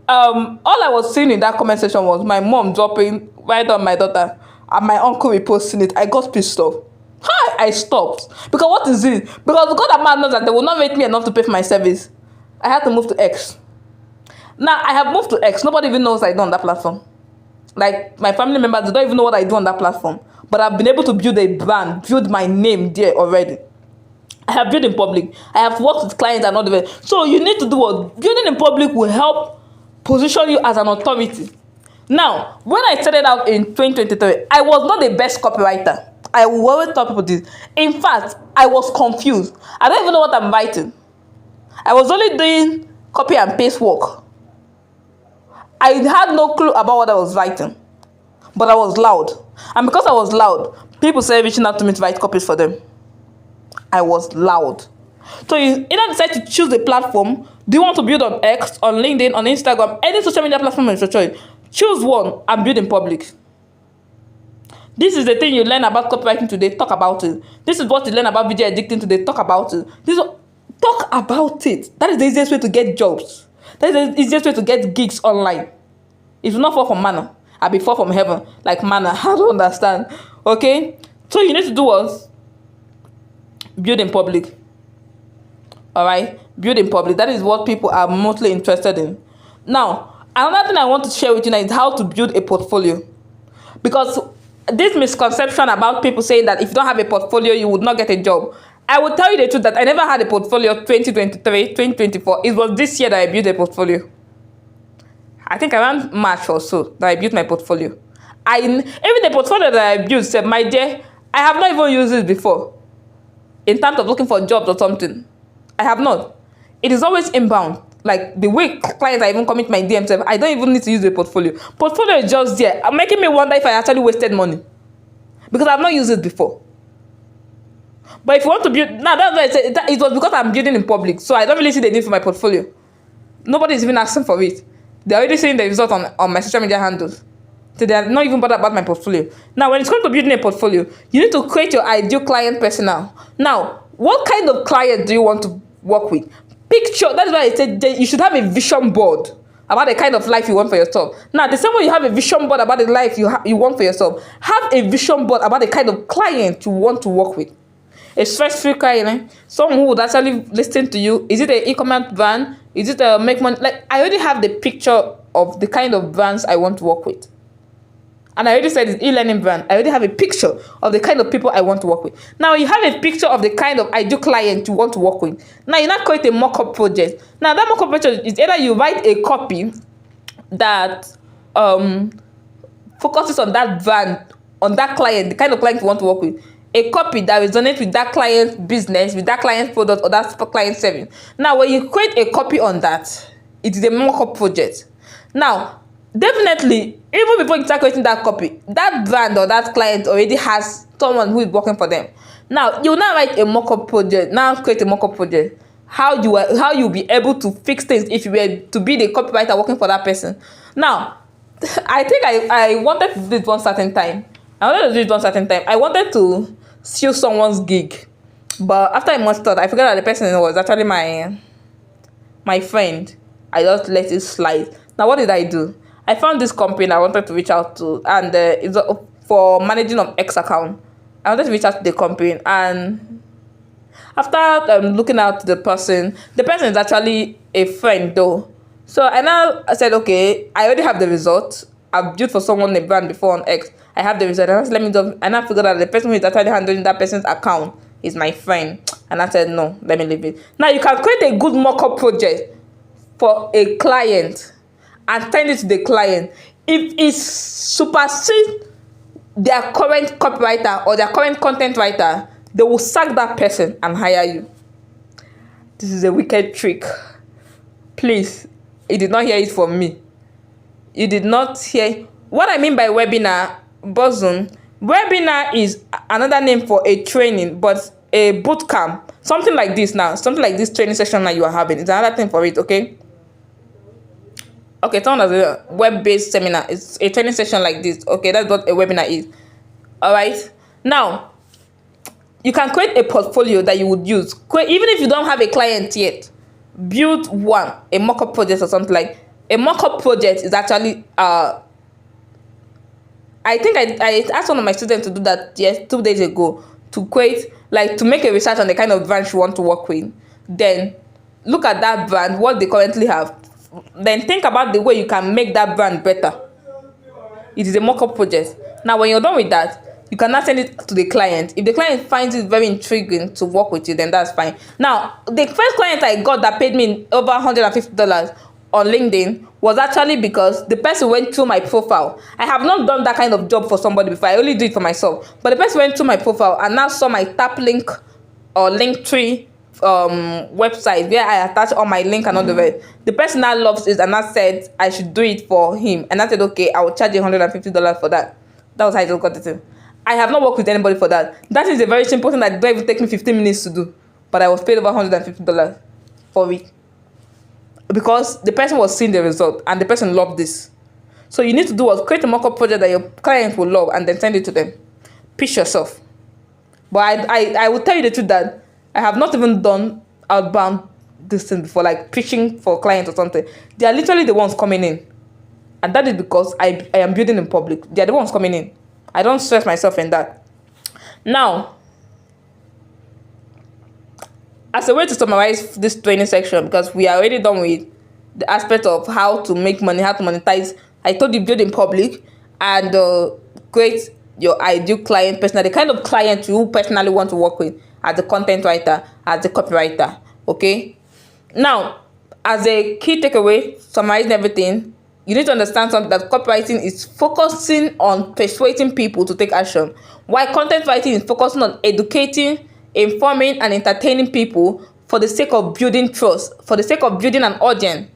A: all I was seeing in that comment section was my mom dropping right on my daughter and my uncle reposting it. I got pissed off. I stopped. Because what is it? Because God and man knows that they will not rate me enough to pay for my service. I had to move to X. Now, I have moved to X. Nobody even knows I do on that platform. Like, my family members, they don't even know what I do on that platform. But I've been able to build a brand, build my name there already. I have built in public. I have worked with clients and all the way. So you need to do what? Building in public will help position you as an authority. Now, when I started out in 2023, I was not the best copywriter. I will always tell people this. In fact, I was confused. I don't even know what I'm writing. I was only doing copy and paste work. I had no clue about what I was writing. But I was loud. And because I was loud, people started reaching out to me to write copies for them. I was loud. So you either decide to choose a platform. Do you want to build on X, on LinkedIn, on Instagram, any social media platform is your choice? Choose one and build in public. This is the thing you learn about copywriting today. Talk about it. This is what you learn about video editing today. Talk about it. Talk about it. That is the easiest way to get jobs. That is the easiest way to get gigs online. If you not fall from manna, I'll be fall from heaven like manna. I don't understand. Okay? So you need to do what? Build in public. Alright? Build in public. That is what people are mostly interested in. Now, another thing I want to share with you now is how to build a portfolio. Because this misconception about people saying that if you don't have a portfolio, you would not get a job. I will tell you the truth that I never had a portfolio 2023, 2024. It was this year that I built a portfolio. I think around March or so that I built my portfolio. Even the portfolio that I built, said, my dear, I have not even used it before. In terms of looking for jobs or something, I have not. It is always inbound. Like the way clients are even coming to my DM, I don't even need to use the portfolio. Portfolio is just there, making me wonder if I actually wasted money because I've not used it before. But if you want to build, now that's why I said it was because I'm building in public, so I don't really see the need for my portfolio. Nobody's even asking for it. They're already seeing the result on my social media handles. So they're not even bothered about my portfolio. Now, when it's come to building a portfolio, you need to create your ideal client persona. Now, what kind of client do you want to work with? Picture, that's why I said you should have a vision board about the kind of life you want for yourself. Now, the same way you have a vision board about the life you want for yourself, have a vision board about the kind of client you want to work with. A stress-free client, someone who would actually listen to you. Is it an e-commerce brand? Is it a make money? Like, I already have the picture of the kind of brands I want to work with. And I already said it's e-learning brand. I already have a picture of the kind of people I want to work with. Now you have a picture of the kind of ideal client you want to work with. Now you now create a mock-up project. Now that mock-up project is either you write a copy that focuses on that brand, on that client, the kind of client you want to work with. A copy that resonates with that client's business, with that client's product, or that client service. Now when you create a copy on that, it is a mock-up project. Now, definitely, even before you start creating that copy, that brand or that client already has someone who is working for them. Now, you now write a mock-up project. Now create a mock-up project. How you'll be able to fix things if you were to be the copywriter working for that person. Now, I think I wanted to do it one certain time. I wanted to steal someone's gig, but after a month thought, I figured that the person was actually my friend. I just let it slide. Now, what did I do? I found this company I wanted to reach out to, and it's for managing of X account. I wanted to reach out to the company, and after looking at the person is actually a friend though. So I said, okay, I already have the result. I've built for someone a brand before on X. I have the result. And I figured out the person who is actually handling that person's account is my friend. And I said, no, let me leave it. Now you can create a good mock-up project for a client and send it to the client. If it supersedes their current copywriter or their current content writer, they will sack that person and hire you. This is a wicked trick. Please, you did not hear it from me. You did not hear. What I mean by webinar, Bosom, webinar is another name for a training, but a boot camp, something like this now, something like this training session that you are having. It's another thing for it, okay? Okay, it's not as a web-based seminar. It's a training session like this. Okay, that's what a webinar is. All right. Now, you can create a portfolio that you would use. Even if you don't have a client yet, build one, a mock-up project or something like. A mock-up project is actually I think I asked one of my students to do that 2 days ago, to make a research on the kind of brand you want to work with. Then look at that brand, what they currently have. Then think about the way you can make that brand better. It is a mock-up project. Now, when you're done with that, you can now send it to the client. If the client finds it very intriguing to work with you, then that's fine. Now, the first client I got that paid me over $150 on LinkedIn was actually because the person went through my profile. I have not done that kind of job for somebody before. I only do it for myself. But the person went through my profile and now saw my tap link or Linktree website where I attach all my link and all the rest. The person now loves it and now said I should do it for him. And I said, okay, I will charge you $150 for that. That was how I just got it in. I have not worked with anybody for that. That is a very simple thing that don't even take me 15 minutes to do. But I was paid over $150 for it. Because the person was seeing the result and the person loved this. So you need to do was create a mock-up project that your client will love and then send it to them. Pitch yourself. But I will tell you the truth that I have not even done outbound this thing before, like pitching for clients or something. They are literally the ones coming in. And that is because I am building in public. They are the ones coming in. I don't stress myself in that. Now, as a way to summarize this training section, because we are already done with the aspect of how to make money, how to monetize. I told you build in public and create your ideal client persona, the kind of client you personally want to work with as a content writer, as a copywriter. Okay. Now, as a key takeaway, summarizing everything, you need to understand something, that copywriting is focusing on persuading people to take action, while content writing is focusing on educating, informing, and entertaining people for the sake of building trust, for the sake of building an audience.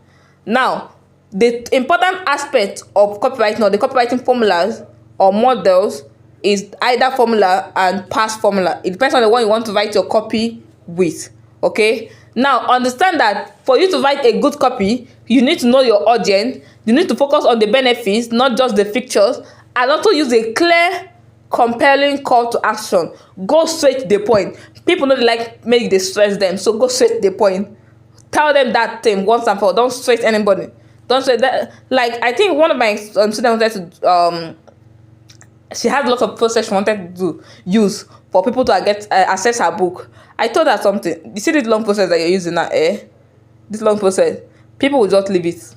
A: Now, the important aspect of copywriting, or the copywriting formulas or models, is AIDA formula and PAS formula. It depends on the one you want to write your copy with. Okay, now understand that for you to write a good copy, you need to know your audience, you need to focus on the benefits, not just the features, and also use a clear, compelling call to action. Go straight to the point. People don't like make they stress them, so go straight to the point. Tell them that thing once and for all. Don't stress anybody. Don't stress that. Like, I think one of my students wanted to she had lots of process she wanted to use for people to get access her book. I told her something. You see this long process that you're using now, this long process, people will just leave it.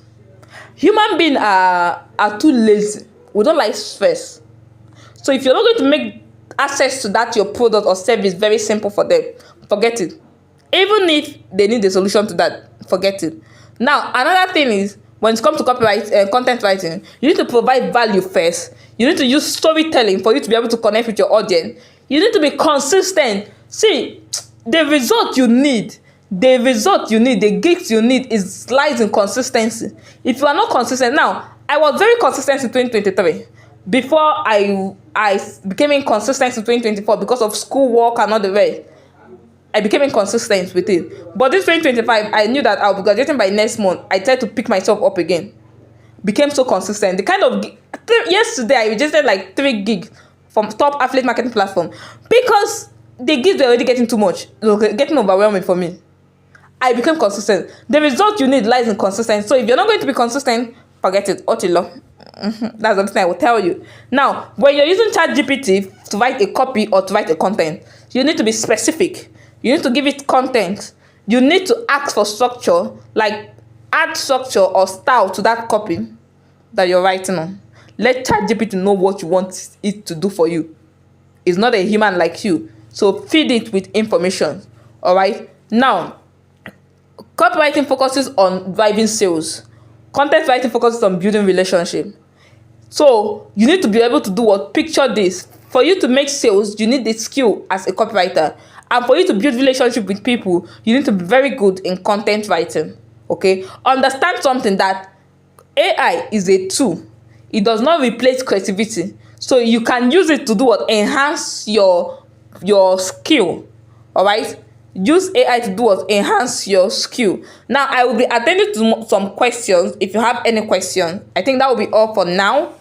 A: Human beings are too lazy. We don't like stress. So if you're not going to make access to that your product or service very simple for them, forget it. Even if they need a solution to that, forget it. Now, another thing is, when it comes to copyright and content writing, you need to provide value first. You need to use storytelling for you to be able to connect with your audience. You need to be consistent. See, the result you need, the gigs you need lies in consistency. If you are not consistent, now, I was very consistent in 2023. Before I became inconsistent in 2024 because of school work and all the rest. I became inconsistent with it. But this 2025, I knew that I'll be graduating by next month. I tried to pick myself up again. Became so consistent. The kind of yesterday I registered like 3 gigs from top affiliate marketing platform because the gigs were already getting too much, getting overwhelming for me. I became consistent. The result you need lies in consistency. So if you're not going to be consistent, forget it. Otilo. That's the thing I will tell you. Now, when you're using ChatGPT to write a copy or to write a content, you need to be specific. You need to give it content. You need to ask for structure, like add structure or style to that copy that you're writing on. Let ChatGPT know what you want it to do for you. It's not a human like you. So feed it with information. All right. Now, copywriting focuses on driving sales. Content writing focuses on building relationship. So you need to be able to do what? Picture this. For you to make sales, you need the skill as a copywriter. And for you to build relationship with people, you need to be very good in content writing. Okay? Understand something, that AI is a tool. It does not replace creativity. So you can use it to do what? Enhance your skill. All right? Use AI to do what? Enhance your skill. Now, I will be attending to some questions. If you have any questions, I think that will be all for now.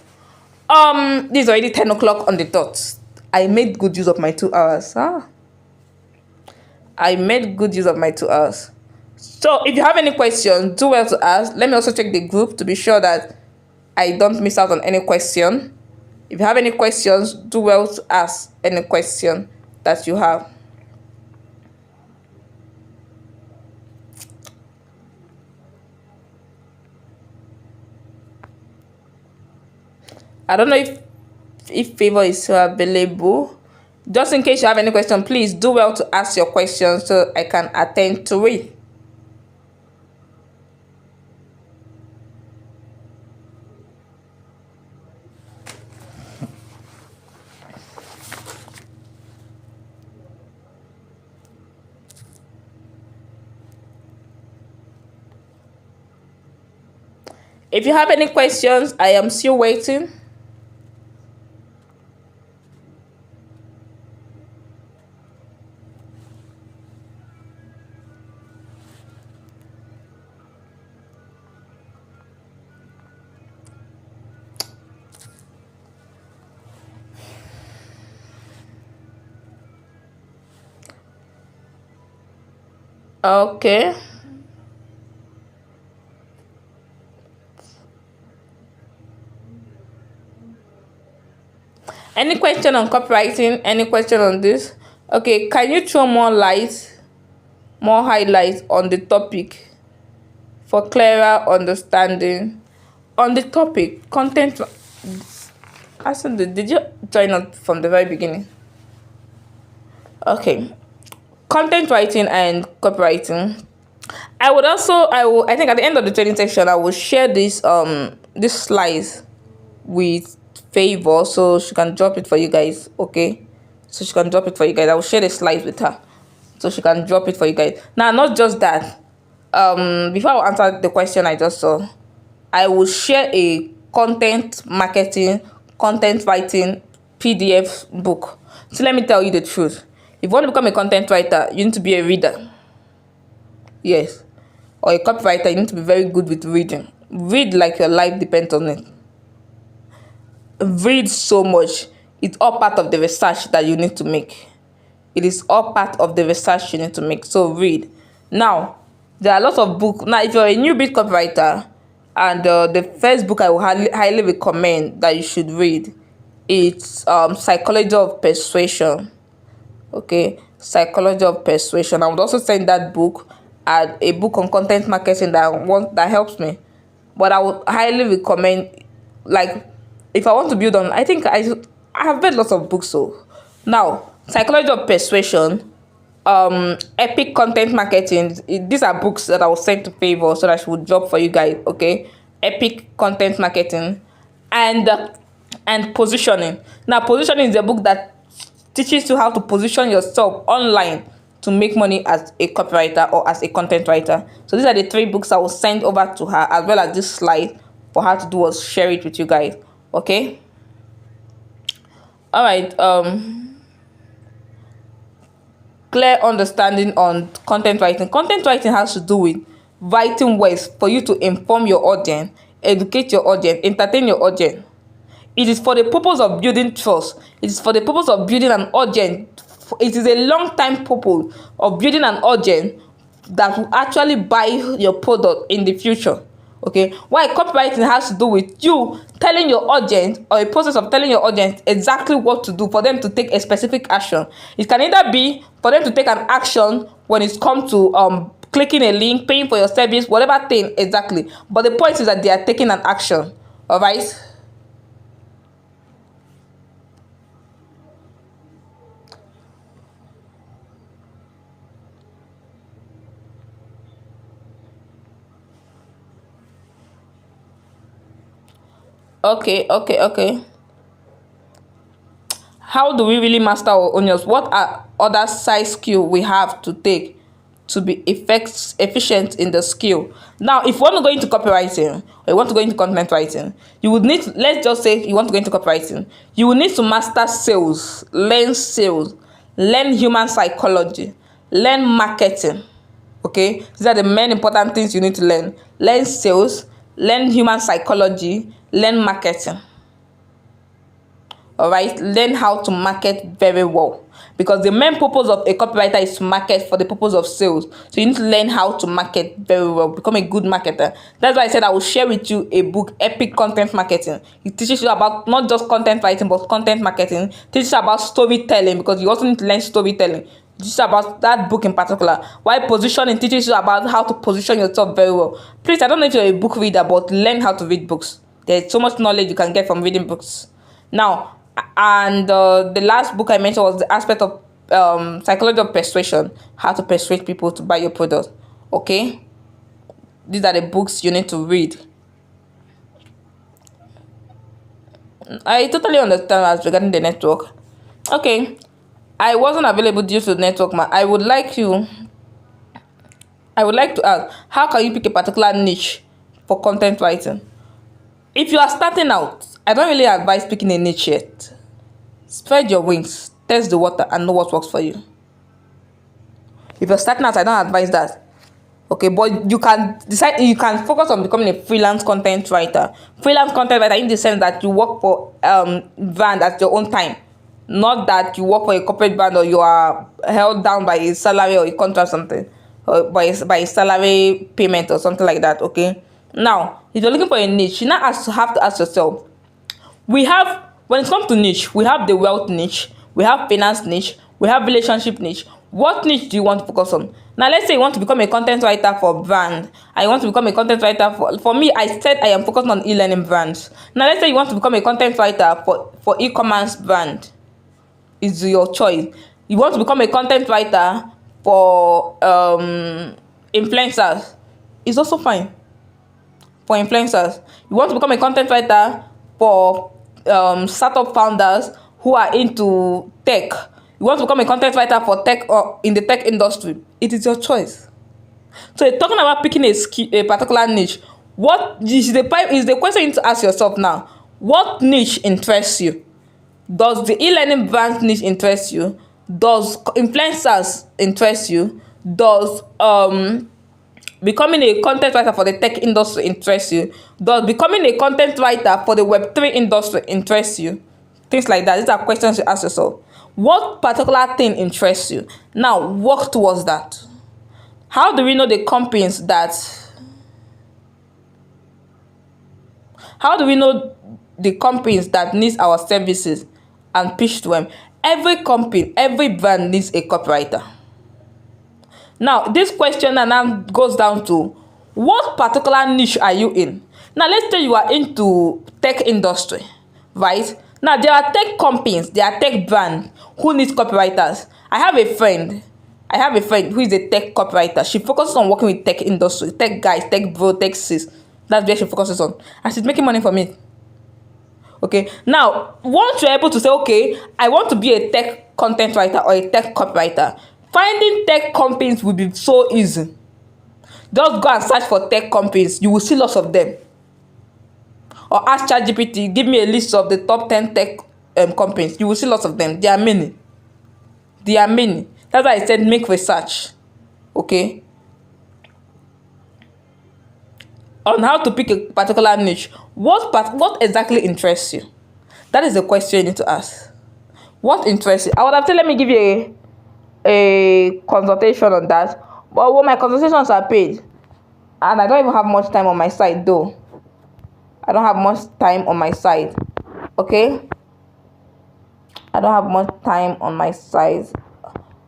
A: This is already 10 o'clock on the dot. I made good use of my 2 hours. I made good use of my 2 hours. So if you have any questions, do well to ask. Let me also check the group to be sure that I don't miss out on any question. If you have any questions, do well to ask any question that you have. I don't know if Favor is still available. Just in case you have any question, please do well to ask your questions so I can attend to it. If you have any questions, I am still waiting. Okay. Any question on copywriting? Any question on this? Okay, can you throw more light, more highlights on the topic for clearer understanding on the topic? Content. Did you join us from the very beginning? Okay. Content writing and copywriting. I would also, I think at the end of the training section, I will share this slides with Favor, so she can drop it for you guys. Okay, so she can drop it for you guys. I will share the slides with her, so she can drop it for you guys. Now, not just that. Before I answer the question I just saw, I will share a content marketing, content writing PDF book. So let me tell you the truth. If you want to become a content writer, you need to be a reader. Yes. Or a copywriter, you need to be very good with reading. Read like your life depends on it. Read so much. It's all part of the research that you need to make. It is all part of the research you need to make. So read. Now, there are lots of books. Now, if you're a newbie copywriter, and the first book I will highly recommend that you should read, it's Psychology of Persuasion. Okay, Psychology of Persuasion. I would also send that book and a book on content marketing that helps me. But I would highly recommend, like, if I want to build on, I think I have read lots of books. So now, Psychology of Persuasion, Epic Content Marketing. These are books that I will send to Favor so that she would drop for you guys. Okay, Epic Content Marketing, and Positioning. Now, Positioning is a book that teaches you how to position yourself online to make money as a copywriter or as a content writer. So these are the 3 books I will send over to her, as well as this slide for her to do was share it with you guys. Okay. All right. Clear understanding on content writing. Content writing has to do with writing words for you to inform your audience, educate your audience, entertain your audience. It is for the purpose of building trust. It is for the purpose of building an audience. It is a long-time purpose of building an audience that will actually buy your product in the future. Okay, why copywriting has to do with you telling your audience, or a process of telling your audience exactly what to do for them to take a specific action. It can either be for them to take an action when it's come to clicking a link, paying for your service, whatever thing exactly. But the point is that they are taking an action. All right. Okay. How do we really master our onions? What are other side skill we have to take to be efficient in the skill? Now, if you want to go into copywriting or you want to go into content writing, you would need to, let's just say you want to go into copywriting, you will need to master sales, learn human psychology, learn marketing. Okay, these are the main important things you need to learn. Learn sales, learn human psychology, learn marketing. All right, learn how to market very well, because the main purpose of a copywriter is to market for the purpose of sales. So you need to learn how to market very well, become a good marketer. That's why I said I will share with you a book, Epic Content Marketing. It teaches you about not just content writing but content marketing. It teaches you about storytelling, because you also need to learn storytelling. Just about that book in particular. Why Positioning teaches you about how to position yourself very well. Please, I don't know if you're a book reader, but learn how to read books. There's so much knowledge you can get from reading books. Now, and the last book I mentioned was the aspect of Psychology of Persuasion, how to persuade people to buy your product. Okay, these are the books you need to read. I totally understand as regarding the network. Okay, I wasn't available due to the network. I would like to ask, how can you pick a particular niche for content writing? If you are starting out, I don't really advise picking a niche yet. Spread your wings, test the water, and know what works for you. If you're starting out, I don't advise that. Okay, but you can decide, you can focus on becoming a freelance content writer. Freelance content writer in the sense that you work for brand at your own time. Not that you work for a corporate brand or you are held down by a salary or a contract or something. Or by a salary payment or something like that. Okay. Now, if you're looking for a niche, you now have to ask yourself, when it comes to niche, we have the wealth niche, we have finance niche, we have relationship niche. What niche do you want to focus on? Now, let's say you want to become a content writer for brand. I want to become a content writer for me, I said I am focused on e-learning brands. Now, let's say you want to become a content writer for e-commerce brand. It's your choice. You want to become a content writer for influencers, it's also fine for influencers. You want to become a content writer for startup founders who are into tech. You want to become a content writer for tech or in the tech industry. It is your choice. So you're talking about picking a particular niche. What is the question you need to ask yourself now? What niche interests you? Does the e-learning brand niche interest you? Does influencers interest you? Does becoming a content writer for the tech industry interest you? Does becoming a content writer for the Web3 industry interest you? Things like that. These are questions you ask yourself. What particular thing interests you? Now work towards that. How do we know the companies that need our services and pitch to them? Every company, every brand needs a copywriter. Now, this question now goes down to what particular niche are you in? Now, let's say you are into tech industry, right? Now, there are tech companies, there are tech brands who need copywriters. I have a friend who is a tech copywriter. She focuses on working with tech industry, tech guys, tech bro, tech sis. That's where she focuses on. And she's making money from it. Okay. Now, once you're able to say, okay, I want to be a tech content writer or a tech copywriter, finding tech companies will be so easy. Just go and search for tech companies. You will see lots of them. Or ask ChatGPT, give me a list of the top 10 tech companies. You will see lots of them. There are many. That's why I said make research. Okay. On how to pick a particular niche. What exactly interests you? That is the question you need to ask. What interests you? I would have said let me give you a consultation on that. But when my consultations are paid, and I don't even have much time on my side though. I don't have much time on my side. Okay? I don't have much time on my side.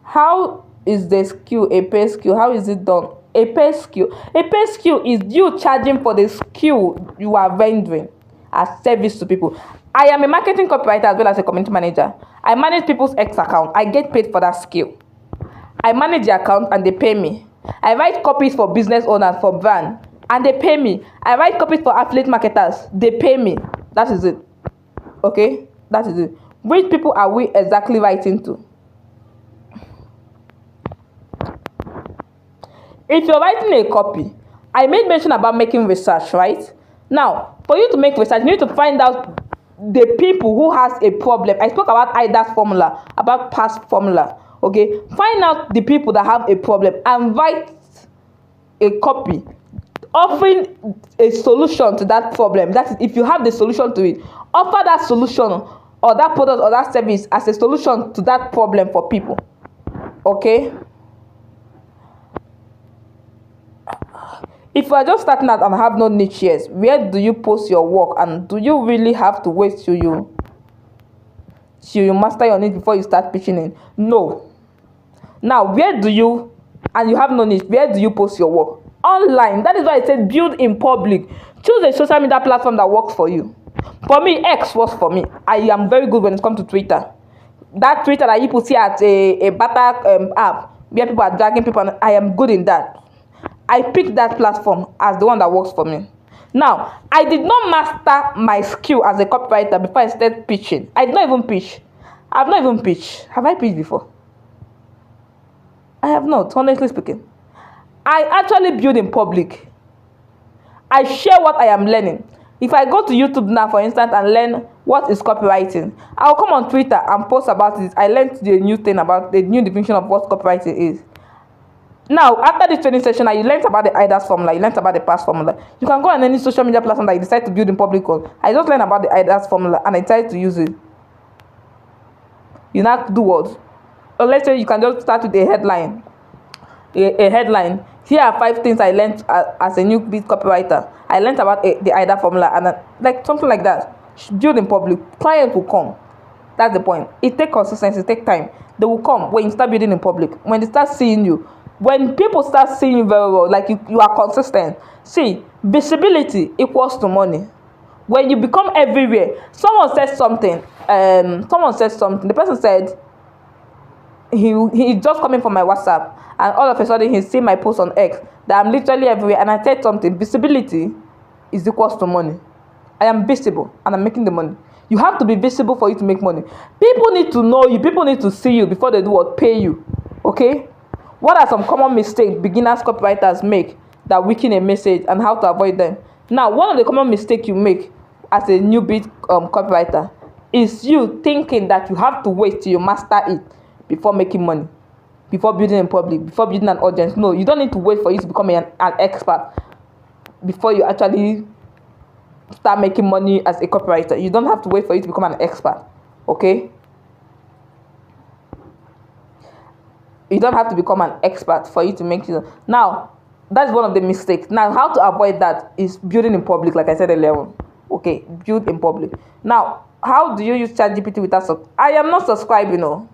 A: How is the skill a pay skill? How is it done? A pay skill is you charging for the skill you are rendering as service to people. I am a marketing copywriter as well as a community manager. I manage people's X account. I get paid for that skill. I manage the account and they pay me. I write copies for business owners, for brand, and they pay me. I write copies for affiliate marketers. They pay me. That is it. Okay? That is it. Which people are we exactly writing to? If you're writing a copy, I made mention about making research, right? Now, for you to make research, you need to find out the people who has a problem. I spoke about AIDA's formula, about PAS formula. Okay, find out the people that have a problem and write a copy offering a solution to that problem. That is, if you have the solution to it, offer that solution or that product or that service as a solution to that problem for people. Okay. If you are just starting out and have no niche yet, where do you post your work, and do you really have to wait till you master your niche before you start pitching in? No. Now, where do you, and you have no niche, where do you post your work? Online. That is why I said build in public. Choose a social media platform that works for you. For me, X works for me. I am very good when it comes to Twitter. That Twitter that people see at a better app where people are dragging people, I am good in that. I picked that platform as the one that works for me. Now, I did not master my skill as a copywriter before I started pitching. I did not even pitch. I have not even pitched. Have I pitched before? I have not, honestly speaking. I actually build in public. I share what I am learning. If I go to YouTube now, for instance, and learn what is copywriting, I'll come on Twitter and post about it. I learned the new thing about the new definition of what copywriting is. Now, after this training session, you learned about the AIDA's formula, you learned about the PAS formula. You can go on any social media platform that you decide to build in public on. I just learned about the AIDA's formula and I decided to use it. You now do what? Or let's say you can just start with a headline. A headline. Here are 5 things I learned as a new beat copywriter. I learned about the AIDA formula and like something like that. Build in public. Clients will come. That's the point. It takes consistency, it takes time. They will come when you start building in public. When they start seeing you. When people start seeing you very well, like you are consistent. See, visibility equals to money. When you become everywhere, someone said something. The person said, he's just coming from my WhatsApp, and all of a sudden he's seeing my post on X that I'm literally everywhere, and I said something. Visibility is equals to money. I am visible and I'm making the money. You have to be visible for you to make money. People need to know you. People need to see you before they do what? Pay you. Okay? What are some common mistakes beginners copywriters make that weaken a message, and how to avoid them? Now, one of the common mistakes you make as a newbie copywriter is you thinking that you have to wait till you master it before making money, before building in public, before building an audience. No, you don't need to wait for you to become an expert before you actually start making money as a copywriter. You don't have to wait for you to become an expert. Okay? You don't have to become an expert for you to make it. Now, that's one of the mistakes. Now, how to avoid that is building in public, like I said earlier. Okay, build in public. Now, how do you use ChatGPT without I am not subscribing, no.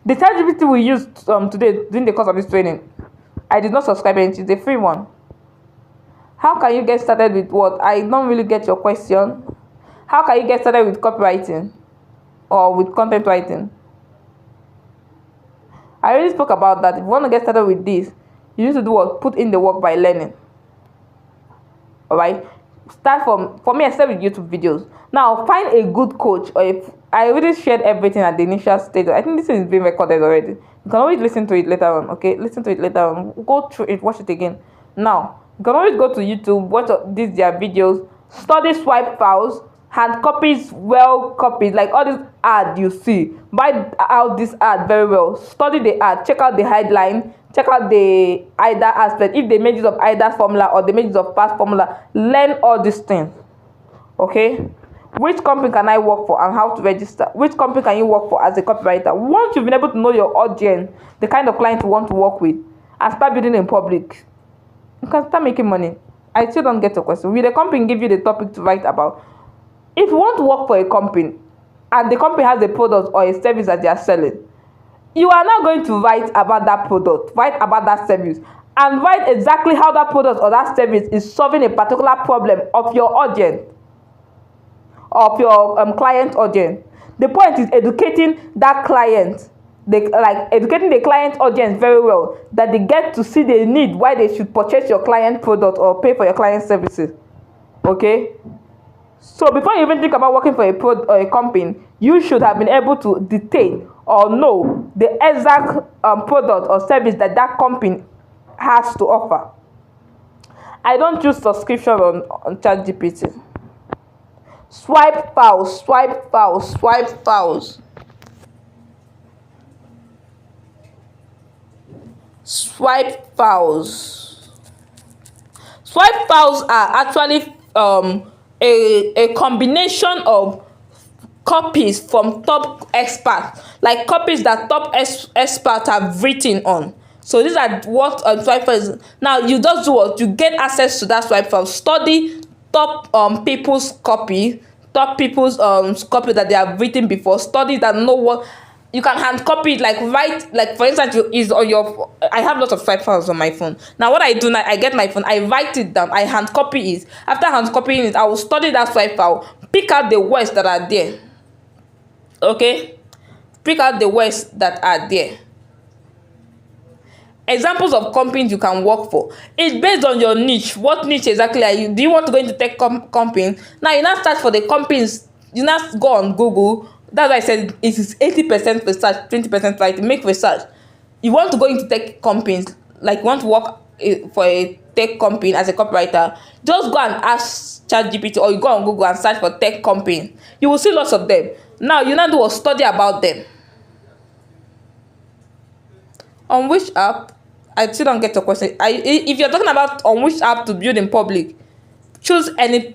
A: The ChatGPT we used today during the course of this training, I did not subscribe, and it's a free one. How can you get started with what? I don't really get your question. How can you get started with copywriting or with content writing? I already spoke about that. If you want to get started with this, you need to do what? Put in the work by learning. Alright? Start for me, I start with YouTube videos. Now, find a good coach, or if I already shared everything at the initial stage. I think this is being recorded already. You can always listen to it later on, okay? Listen to it later on. Go through it, watch it again. Now, you can always go to YouTube, watch these their videos, study swipe files, hand copies, well copied, like all these ads you see. Buy out this ad very well. Study the ad, check out the headline, check out the AIDA aspect. If they made use of AIDA formula or they made use of PAS formula, learn all these things. Okay? Which company can I work for and how to register? Which company can you work for as a copywriter? Once you've been able to know your audience, the kind of client you want to work with, and start building in public, you can start making money. I still don't get a question. Will the company give you the topic to write about? If you want to work for a company and the company has a product or a service that they are selling, you are not going to write about that product, write about that service, and write exactly how that product or that service is solving a particular problem of your audience, of your client audience. The point is educating that client, educating the client audience very well, that they get to see the need why they should purchase your client product or pay for your client services. Okay? So before you even think about working for a company, you should have been able to detail or know the exact product or service that that company has to offer. I don't choose subscription on ChatGPT. Swipe files, swipe files, swipe files. Swipe files. Swipe files are actually a combination of copies from top experts, like copies that top experts have written on. So these are what swipe files. Now you just do what? You get access to that swipe file. Study top people's copy, top people's copy that they have written before. Study that, know what you can hand copy it, like write, like for instance, is on your. I have lots of swipe files on my phone. Now what I do now, I get my phone, I write it down, I hand copy it. After hand copying it, I will study that swipe file, pick out the words that are there. Okay, pick out the words that are there. Examples of companies you can work for. It's based on your niche. What niche exactly are you? Do you want to go into tech company? Now you now start for the companies. You now go on Google. That's why I said it is 80% research, 20% writing. Make research. You want to go into tech companies, like you want to work for a tech company as a copywriter, just go and ask ChatGPT, or you go on Google and search for tech company. You will see lots of them. Now you now do a study about them. On which app? I still don't get your question. If you're talking about on which app to build in public, choose any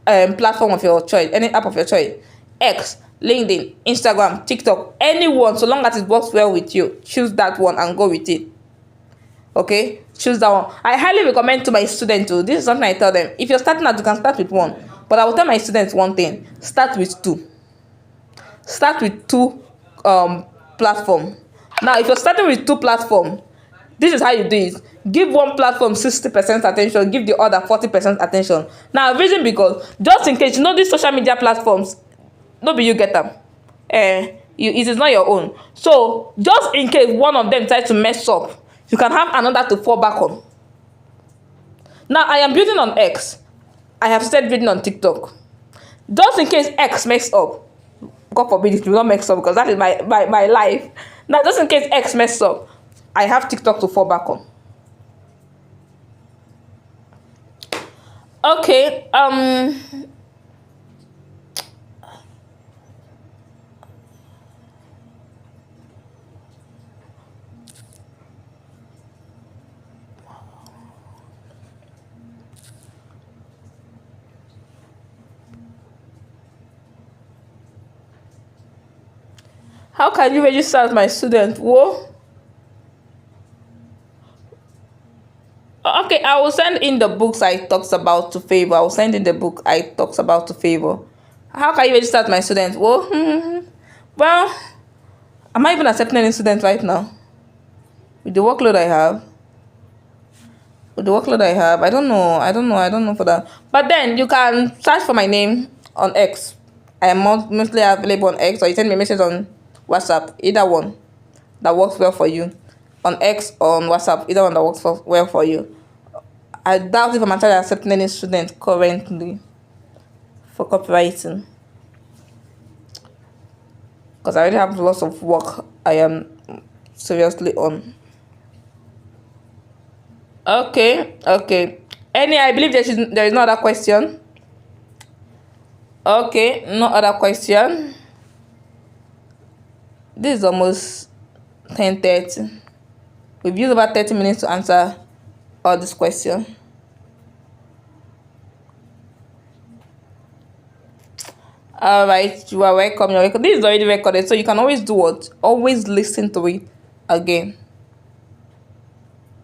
A: platform of your choice, any app of your choice. X, LinkedIn, Instagram, TikTok, anyone, so long as it works well with you. Choose that one and go with it. Okay, choose that one. I highly recommend to my students too. This is something I tell them. If you're starting out, you can start with one, but I will tell my students one thing: start with two. Start with two platforms. Now, if you're starting with two platforms, this is how you do it. Give one platform 60% attention, give the other 40% attention. Now, reason because, just in case, you know these social media platforms, no be you get them. it is not your own. So just in case one of them tries to mess up, you can have another to fall back on. Now I am building on X. I have started building on TikTok. Just in case X mess up, God forbid it will not mess up because that is my life. Now just in case X mess up, I have TikTok to fall back on. Okay, how can you register as my student? Whoa. Okay, I will send in the books I talks about to favor. I will send in the book I talks about to favor. How can you register as my student? Whoa. Well, am I even accepting any student right now? With the workload I have. I don't know for that. But then you can search for my name on X. I am mostly available on X, or you send me a message on WhatsApp. Either one that works well for you. On X or on WhatsApp, either one that works well for you. I doubt if I'm actually accepting any student currently for copywriting, because I already have lots of work I am seriously on. Okay. I believe there is no other question. Okay, no other question. This is almost 10:30. We've used about 30 minutes to answer all this question. All right, you are welcome. You're welcome. This is already recorded, so you can always do what? Always listen to it again.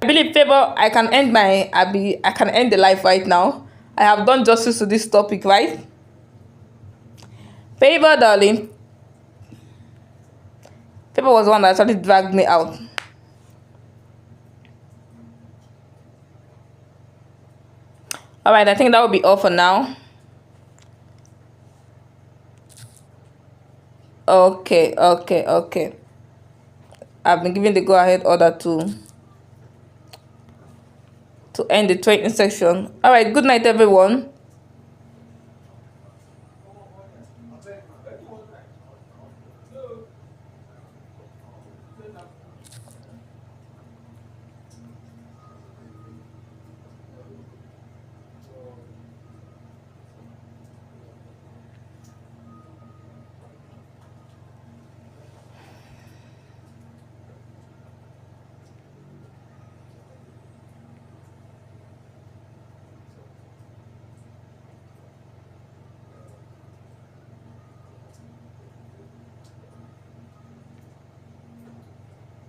A: I believe, Favor, I can end the live right now. I have done justice to this topic, right? Favor, darling. Favor was the one that actually dragged me out. Alright, I think that will be all for now. Okay. I've been given the go-ahead order to end the training section. Alright, good night, everyone.